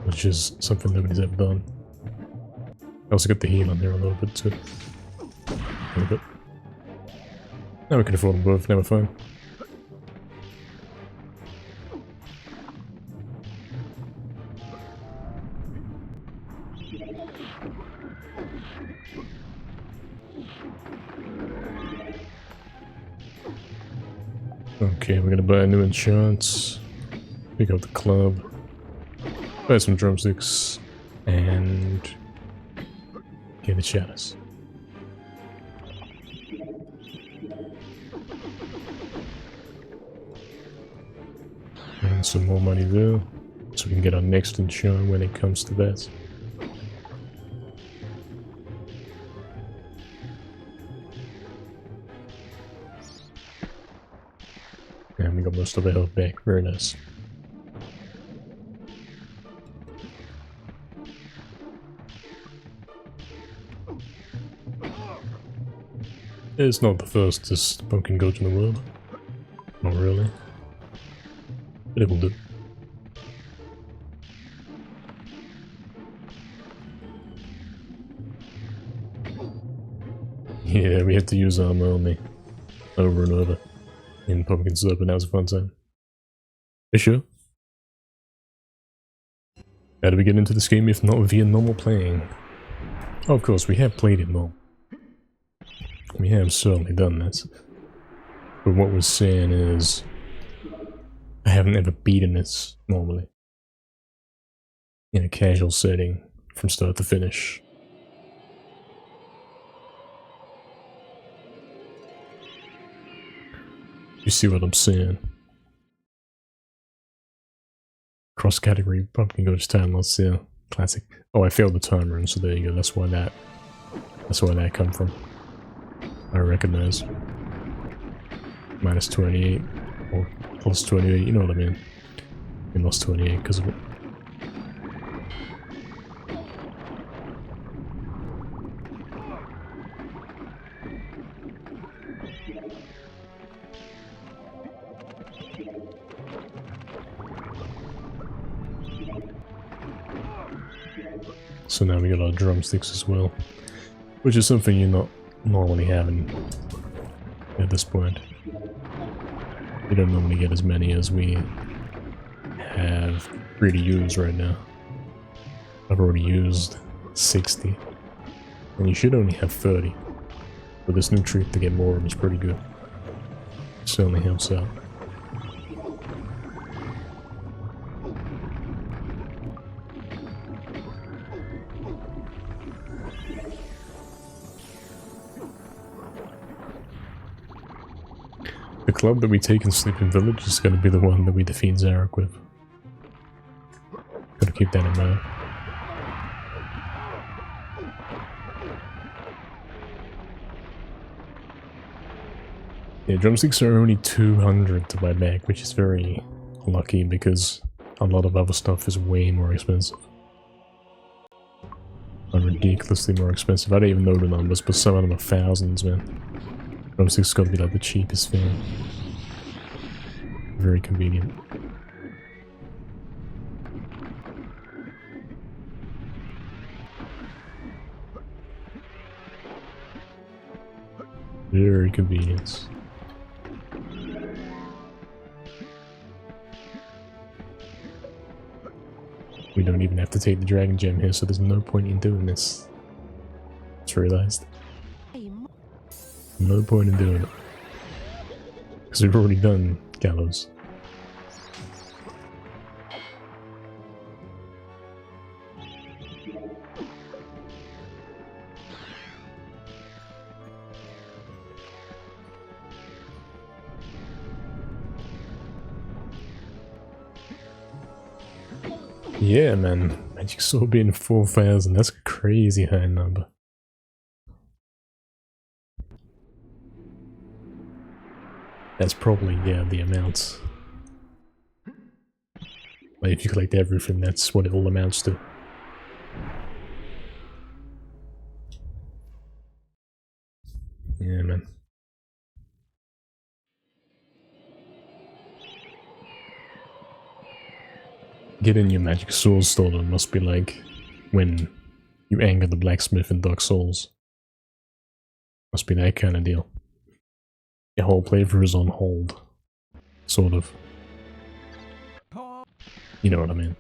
Speaker 1: Which is something nobody's ever done. I also got the heal on there a little bit too. A little bit. Now we can afford them both, never fine. Okay, we're gonna buy new enchants. Pick up the club. Buy some drumsticks. And get the chalice. And some more money there. So we can get our next enchant when it comes to that. And we got most of our health back. Very nice. It's not the fastest pumpkin goat in the world. Not really. But it will do. Yeah, we have to use armor only. Over and over. In Pumpkin Sword, but that was a fun time. You sure? How do we get into this game if not via normal playing? Oh, of course, we have played it normal. We have certainly done that. But what we're saying is, I haven't ever beaten this normally. In a casual setting, from start to finish. You see what I'm saying? Cross-category pumpkin goes down, let's see. Classic. Oh, I failed the time run, so there you go. That's why that come from. I recognize. Minus 28 or plus 28, you know what I mean. We lost 28 because of it. So now we got our drumsticks as well, which is something you're not normally having at this point. We don't normally get as many as we have free to use right now. I've already used 60, and you should only have 30. But this new trick to get more of them is pretty good. Certainly helps out. The club that we take in Sleeping Village is going to be the one that we defeat Zarek with. Gotta keep that in mind. Yeah, drumsticks are only 200 to buy back, which is very lucky because a lot of other stuff is way more expensive. Are ridiculously more expensive. I don't even know the numbers, but some of them are thousands, man. Drumsticks gotta be like the cheapest thing. Very convenient. Very convenient. We don't even have to take the dragon gem here, so there's no point in doing this. Just realized. No point in doing it. Because we've already done gallows. Yeah, man. Magic Sword being 4,000, that's a crazy high number. That's probably, yeah, the amount. Like, if you collect everything, that's what it all amounts to. Yeah, man. Getting your magic sword stolen must be like when you anger the blacksmith in Dark Souls. Must be that kind of deal. Your whole playthrough is on hold. Sort of. You know what I mean.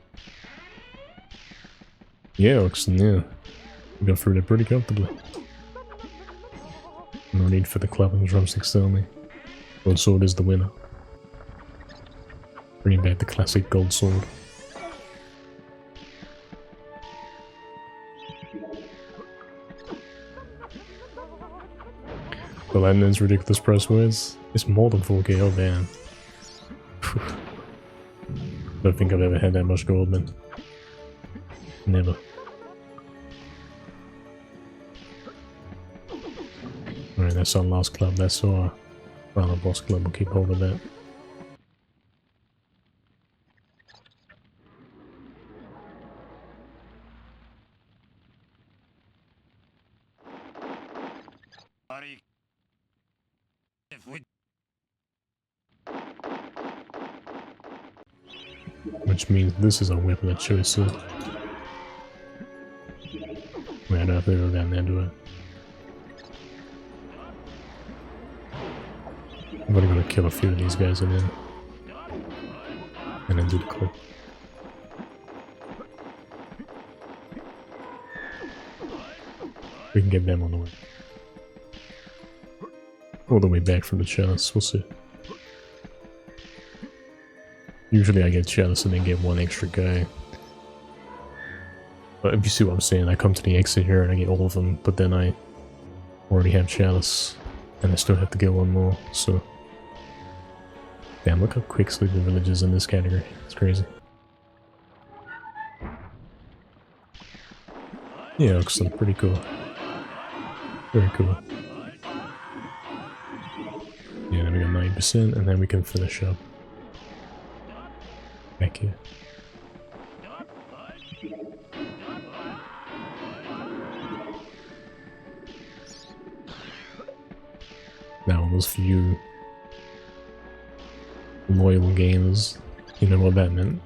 Speaker 1: Yeah, Oxen, yeah. We got through that pretty comfortably. No need for the club and drumsticks only. Gold sword is the winner. Bringing back the classic gold sword. The Landon's ridiculous price was. It's more than 4K, oh damn. Don't think I've ever had that much gold, man. Never. Alright, that's our last club, that's our final boss club, we'll keep hold of that. Which means this is our weapon of choice, so... Wait, I don't have to go down there, do I? I'm gonna kill a few of these guys and then do the clip. We can get them on the way. All the way back from the Chalice, we'll see. Usually I get Chalice and then get one extra guy. But if you see what I'm saying, I come to the exit here and I get all of them, but then I already have Chalice. And I still have to get one more, so... Damn, look how quickly the village is in this category. It's crazy. Yeah, excellent. Pretty cool. Very cool. Yeah, then we got 90%, and then we can finish up. Back here. Now, those few loyal gamers, you know what that meant.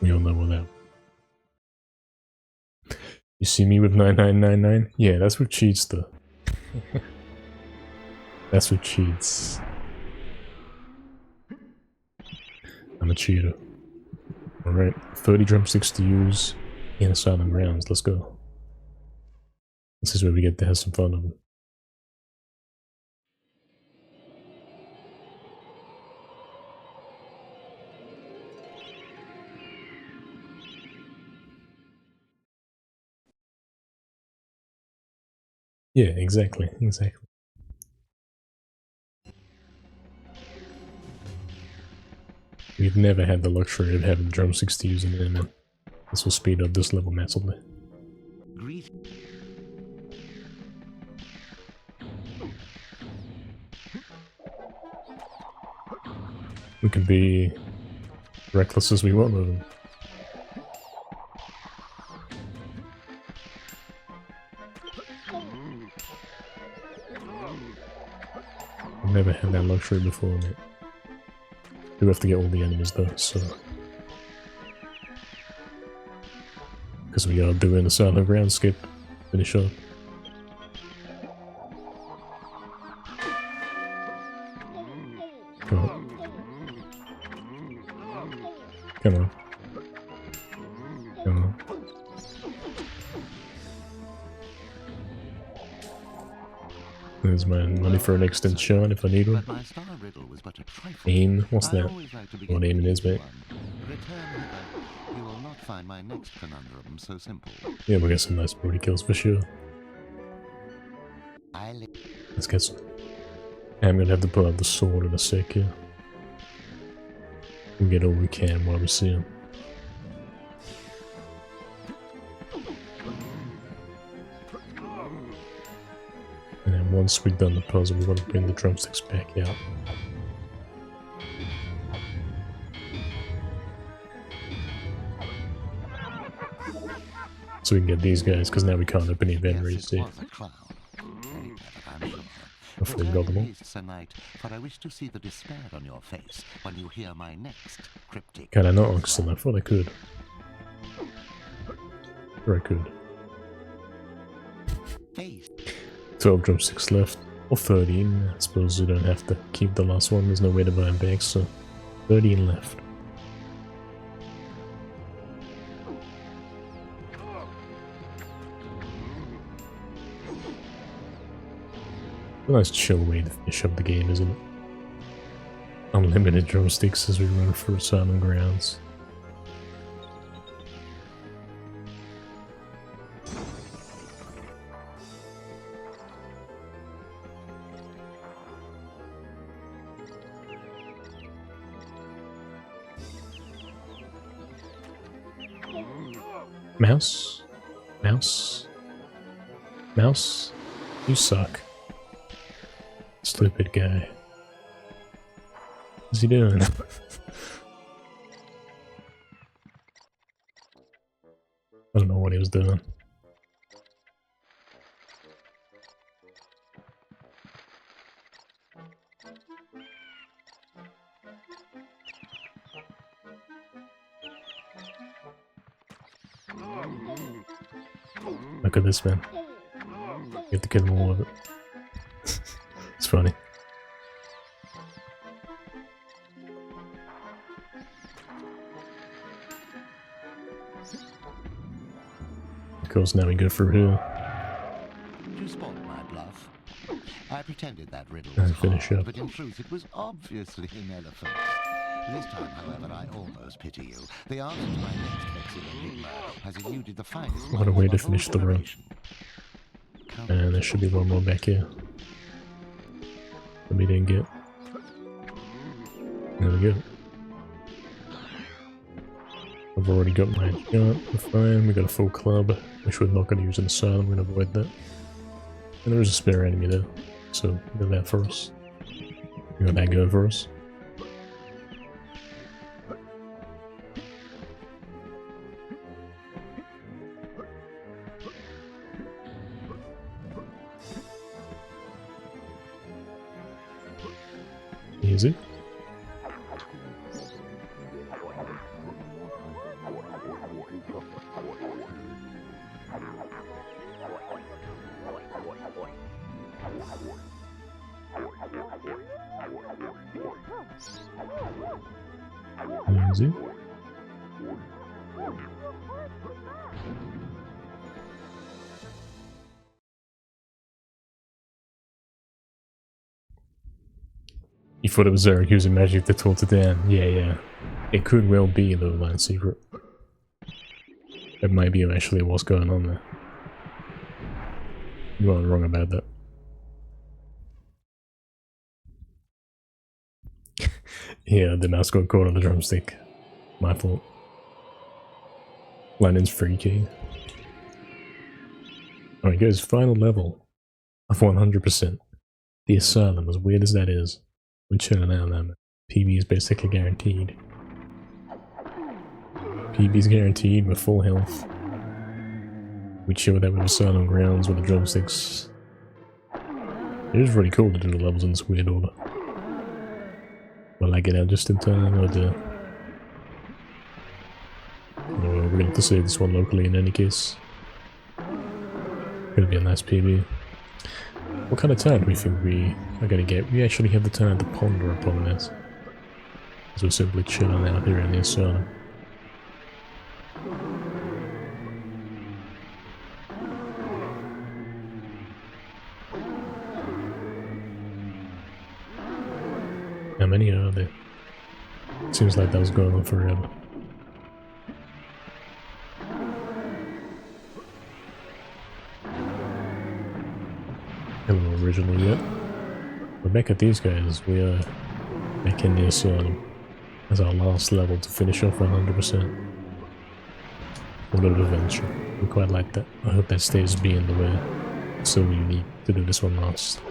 Speaker 1: We all know what that. You see me with 9999? Yeah, that's what cheats though. That's what cheats. I'm a cheater. Alright, 30 drumsticks to use in Asylum Grounds, let's go. This is where we get to have some fun of them. Yeah, exactly, exactly. We've never had the luxury of having drumsticks to use in there, man. This will speed up this level massively. We can be reckless as we want with them. I've never had that luxury before, mate. Do have to get all the enemies though, so... Because we are doing the Asylum Ground skip. Finish up. Come on. Come on. Come on. There's my money for an extended shot if I need one.
Speaker 3: But my star riddle was but a trifle.
Speaker 1: Aim? What's
Speaker 3: I
Speaker 1: that?
Speaker 3: always like to begin
Speaker 1: What aiming
Speaker 3: with
Speaker 1: is, mate?
Speaker 3: one. Return hither. You will not find my next conundrum so simple.
Speaker 1: Yeah, we got some nice booty kills for sure. Let's get some. I'm gonna have to pull out the sword in a sec here. We'll get all we can while we see him. And then once we've done the puzzle, we want to bring the drumsticks back out. So we can get these guys, because now we can't open the inventories, see? Hopefully we got them all.
Speaker 3: Sir Knight, for I wish to see the despair on your face when you hear my next cryptic.
Speaker 1: Can I not uncle them? I thought I could. Sure I could. 12 drumsticks left. Or 13. I suppose we don't have to keep the last one. There's no way to buy them back, so 13 left. A nice chill way to finish up the game, isn't it? Unlimited drumsticks as we run through Silent Grounds. Mouse? Mouse? Mouse? You suck. Stupid guy. What's he doing? I don't know what he was doing. Look at this man. You have to get him all of it. It's funny. Of course, now we go for here.
Speaker 3: You spot my bluff. I pretended that riddle
Speaker 1: And
Speaker 3: was
Speaker 1: finish
Speaker 3: hard,
Speaker 1: up.
Speaker 3: but in truth it was obviously an elephant. This time, however, I almost pity you. The answer to my next vexing enigma has eluded the finest.
Speaker 1: What a way to finish the run. And there should be one more back here that we didn't get. There we go. I've already got my shot, we're fine, we got a full club, which we're not going to use in the side, I'm going to avoid that. And there is a spare enemy there, so we got that for us. We got that going for us. Easy. Easy. You thought it was Eric using magic to talk it down? Yeah. It could well be the line secret. It might be actually what's going on there. You weren't wrong about that. Yeah, the mouse got caught on the drumstick. My fault. Lennon's freaky. Alright guys, final level of 100%. The Asylum, as weird as that is. We're chilling out now, man. PB is basically guaranteed. PB's guaranteed with full health. We chilled out with Asylum Grounds with the drumsticks. It is really cool to do the levels in this weird order. Will I get out just in time, or do... No, we're gonna have to save this one locally in any case. Gonna be a nice PB. What kind of time do we think we are gonna get? We actually have the time to ponder upon this. As we're simply chilling out here in the Asylum. How many are there? Seems like that was going on forever. Hello, original yet. We're back at these guys. We are back in the asylum as our last level to finish off 100%. A little adventure. We quite like that. I hope that stays being the way. It's so unique to do this one last.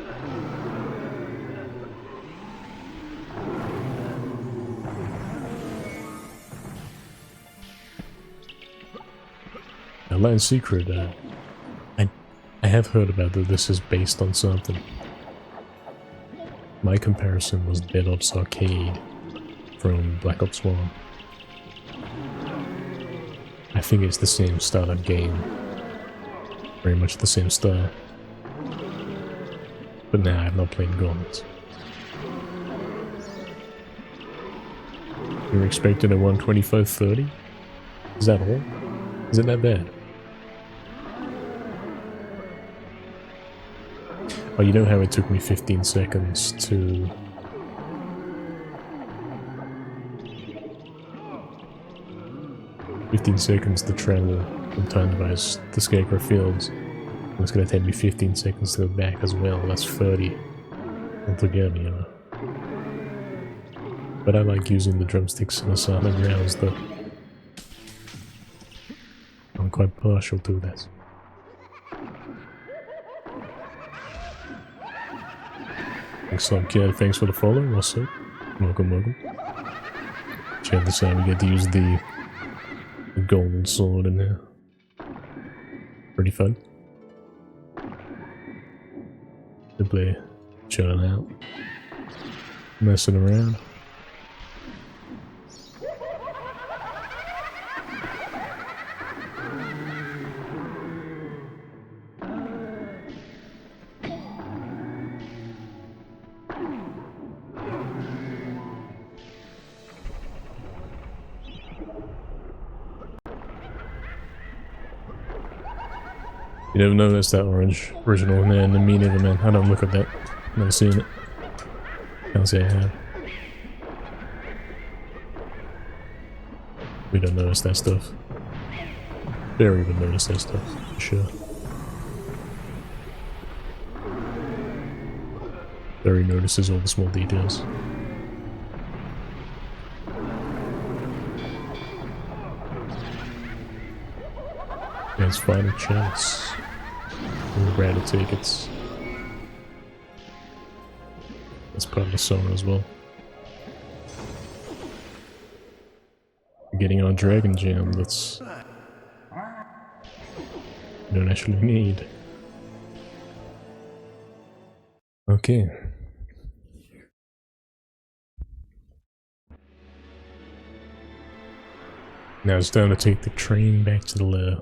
Speaker 1: Now, Lion Secret, I have heard about that this is based on something. My comparison was Dead Ops Arcade from Black Ops 1. I think it's the same style of game. Very much the same style. But now I've not played Gauntlet. You're expecting a 125-30? Is that all? Is it that bad? Oh, you know how it took me 15 seconds to... to travel from Time Device to Scarecrow Fields. And it's gonna take me 15 seconds to go back as well. That's 30 altogether, you know. But I like using the drumsticks in asylum rounds though. I'm quite partial to that. Thanks, Kid. Thanks for the follow. What's up? Welcome, welcome. Check this out. We get to use the golden sword in there. Pretty fun. Simply chilling out, messing around. You never noticed that orange original in there in the MediEvil, man. I don't look at that. Never seen it. Can't say I have. We don't notice that stuff. Barry would notice that stuff, for sure. Barry notices all the small details. Let's find a chalice. We'll grab the tickets. That's part of the song as well. We're getting our dragon jam that's we don't actually need. Okay. Now it's time to take the train back to the lair.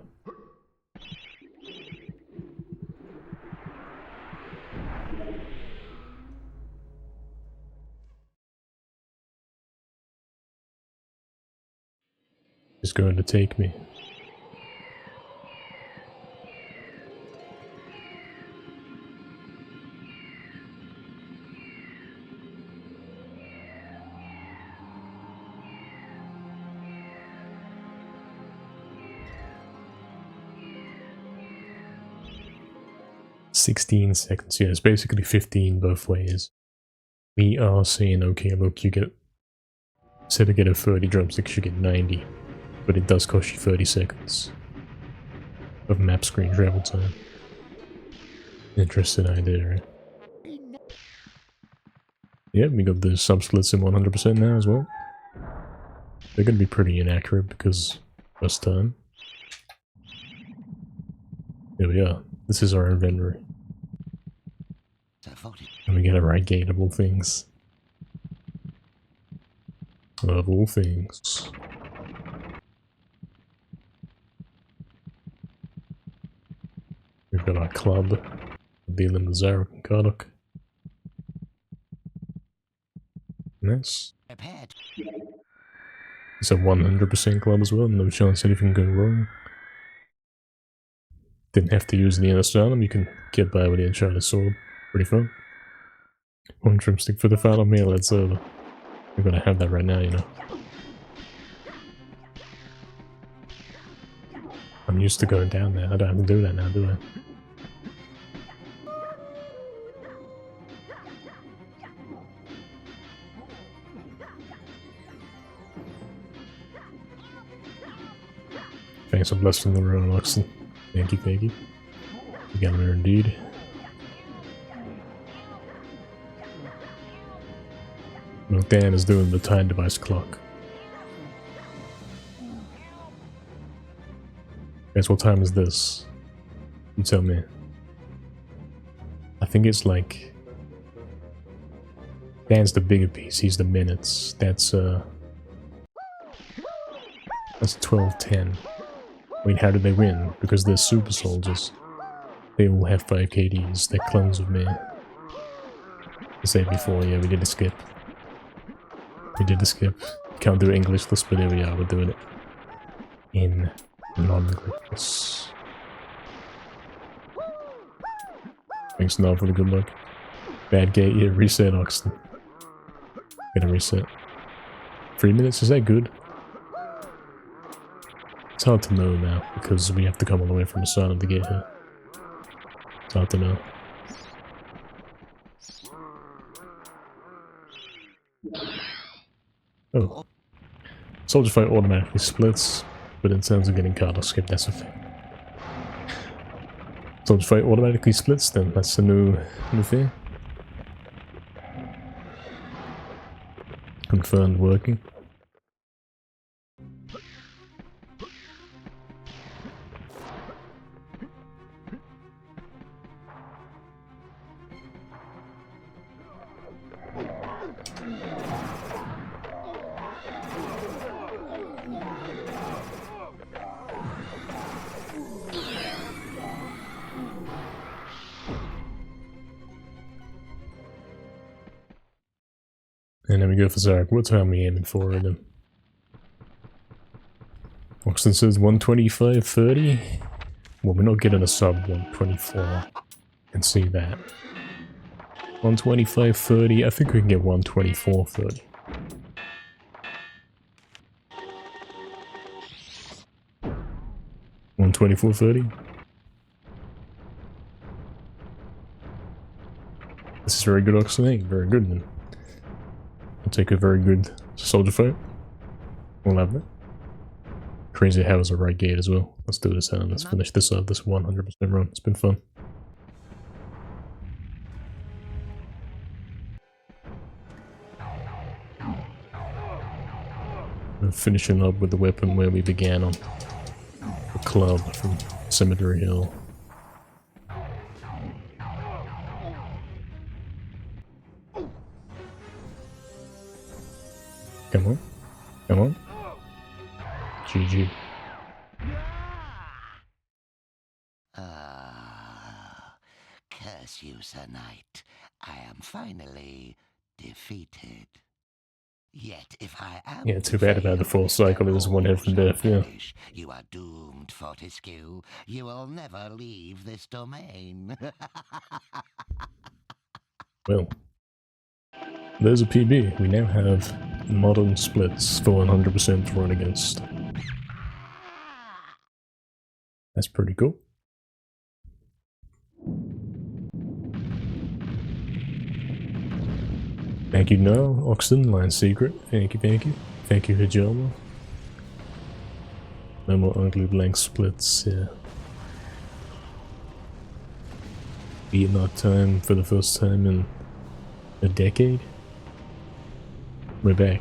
Speaker 1: It's going to take me. "16 seconds." Yeah, it's basically 15 both ways. We are saying, okay, look, you get, instead of getting 30 drumsticks, you get 90. But it does cost you 30 seconds of map screen travel time. Interesting idea, right? Yeah, we got the sub splits in 100% now as well. They're gonna be pretty inaccurate because first time. Here we are. This is our inventory. And we get a right gate of all things. Of all things. We've got our club, dealing with Zarek and Karduk. Nice. It's a 100% club as well, no chance anything can go wrong. Didn't have to use the inner sternum, you can get by with the enchanted sword. Pretty fun. One drumstick for the final meal, it's over. We're gonna have that right now, you know. I'm used to going down there. I don't have to do that now, do I? Thanks for blessing the room, Luxon. Thank you, thank you. You got there indeed. Well, Dan is doing the time device clock. Guys, what time is this? You tell me. I think it's like... Dan's the bigger piece, he's the minutes. That's 12:10. Wait, how did they win? Because they're super soldiers. They all have 5 KDs, they're clones of me. I said before, yeah, we did a skip. We did a skip. Can't do English, but here we are, we're doing it. In non-English. Thanks now for the good luck. Bad gate, yeah, reset Oxton. Gonna reset. 3 minutes, is that good? It's hard to know now, because we have to come all the way from the start of the gate here. It's hard to know. Oh. Soldier fight automatically splits, but in terms of getting card, I'll skip that's a thing. Soldier fight automatically splits, then that's a new thing. Confirmed working. And then we go for Zarek. What time are we aiming for then? Oxton says 125.30. Well, we're not getting a sub 124. Can see that. 125.30. I think we can get 124.30. $124.30. This is very good, Oxton. Very good, man. I'll take a very good soldier fight. We'll have that. Crazy how is a right gate as well. Let's do this and let's finish this up, this 100% run. It's been fun. We're finishing up with the weapon where we began on. The club from Cemetery Hill. Come on. Come on. GG.
Speaker 3: Curse you, Sir Knight. I am finally defeated. Yet if I am...
Speaker 1: Yeah, too bad about the full cycle. It was one hit from death, yeah.
Speaker 3: You are doomed, Fortescue. You will never leave this domain.
Speaker 1: Well, there's a PB. We now have modern splits for 100% to run against. That's pretty cool. Thank you, Noel, Oxton, Line Secret. Thank you, thank you. Thank you, Hijama. No more ugly blank splits, yeah. Vietnam time for the first time in a decade. We're back.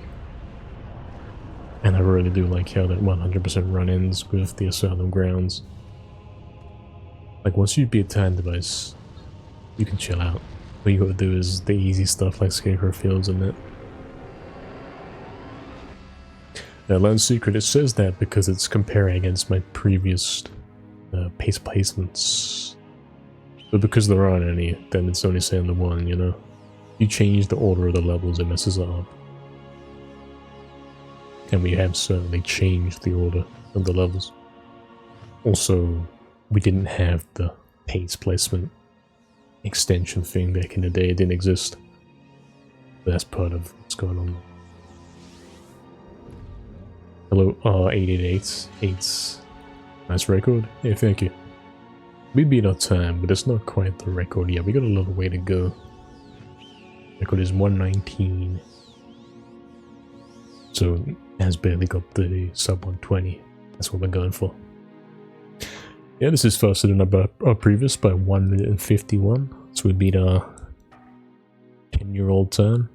Speaker 1: And I really do like how that 100% run ends with the Asylum Grounds. Like, once you beat Time Device, you can chill out. All you gotta do is the easy stuff like Scarecrow Fields and that. Now, Lone Secret, it says that because it's comparing against my previous pace placements. But because there aren't any, then it's only saying the one, you know? You change the order of the levels, it messes it up. And we have certainly changed the order of the levels. Also, we didn't have the pace placement extension thing back in the day. It didn't exist. That's part of what's going on. Hello, 888. 8's nice record. Hey, thank you. We beat our time, but it's not quite the record yet. We got a little way to go. Record is 119. So, it has barely got the sub 120. That's what we're going for. Yeah, this is faster than our previous by 1 minute and 51. So we beat our 10-year-old time.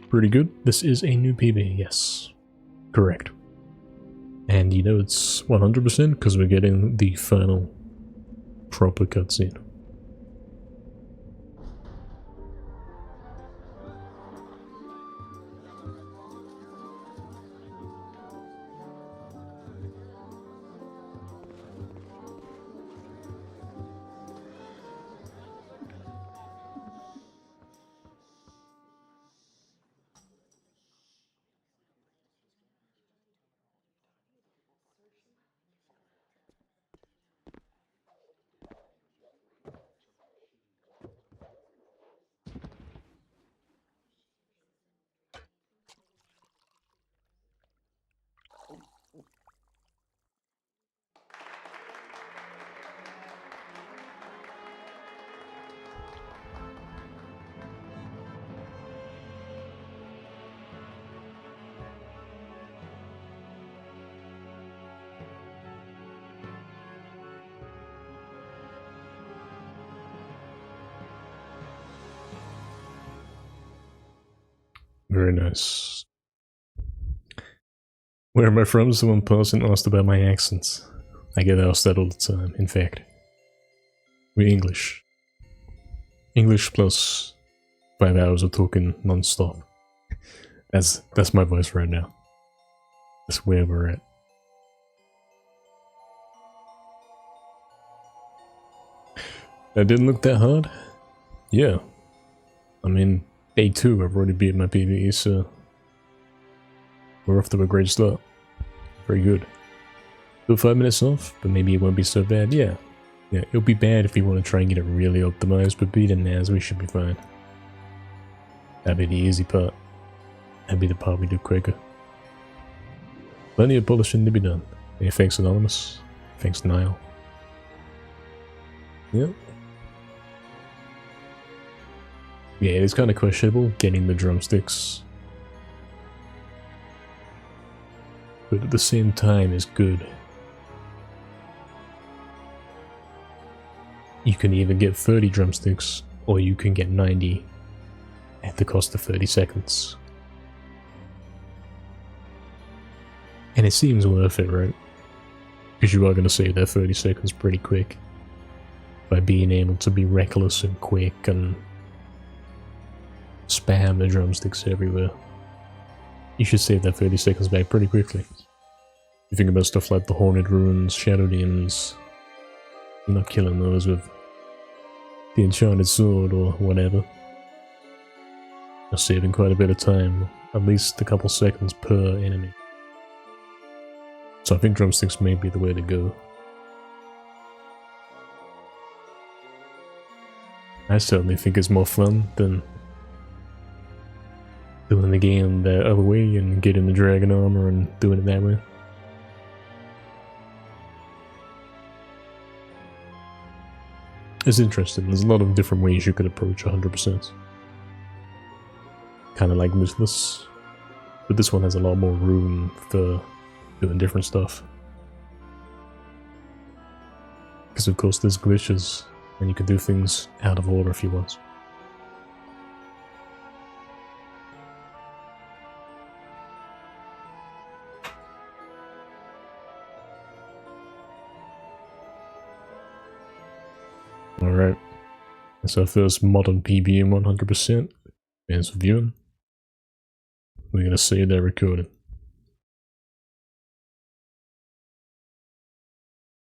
Speaker 1: Pretty good. This is a new PB, yes. Correct. And you know it's 100% because we're getting the final proper cutscene. Very nice. Where am I from? Someone paused and asked about my accents. I get asked that all the time, in fact. We're English. English plus 5 hours of talking non-stop. That's my voice right now. That's where we're at. That didn't look that hard? Yeah. I mean, day 2, I've already beat my PvE, so we're off to a great start. Very good. Still 5 minutes off, but maybe it won't be so bad. Yeah. Yeah, it'll be bad if you want to try and get it really optimized, but beating as we should be fine. That'd be the easy part. That'd be the part we do quicker. Plenty of polishing to be done. Hey, thanks Anonymous. Thanks Niall. Yep. Yeah, it's kind of questionable getting the drumsticks. But at the same time, it's good. You can either get 30 drumsticks, or you can get 90 at the cost of 30 seconds. And it seems worth it, right? Because you are going to save that 30 seconds pretty quick. By being able to be reckless and quick and spam the drumsticks everywhere. You should save that 30 seconds back pretty quickly. You think about stuff like the Horned Runes, Shadow Demons. You're not killing those with the Enchanted Sword or whatever. You're saving quite a bit of time, at least a couple seconds per enemy. So I think drumsticks may be the way to go. I certainly think it's more fun than doing the game the other way and getting the dragon armor and doing it that way. It's interesting, there's a lot of different ways you could approach 100%. Kinda like Ruthless, but this one has a lot more room for doing different stuff. Because of course there's glitches, and you can do things out of order if you want. Alright, that's our first modern PBM 100%. Thanks for viewing. We're gonna save that recording.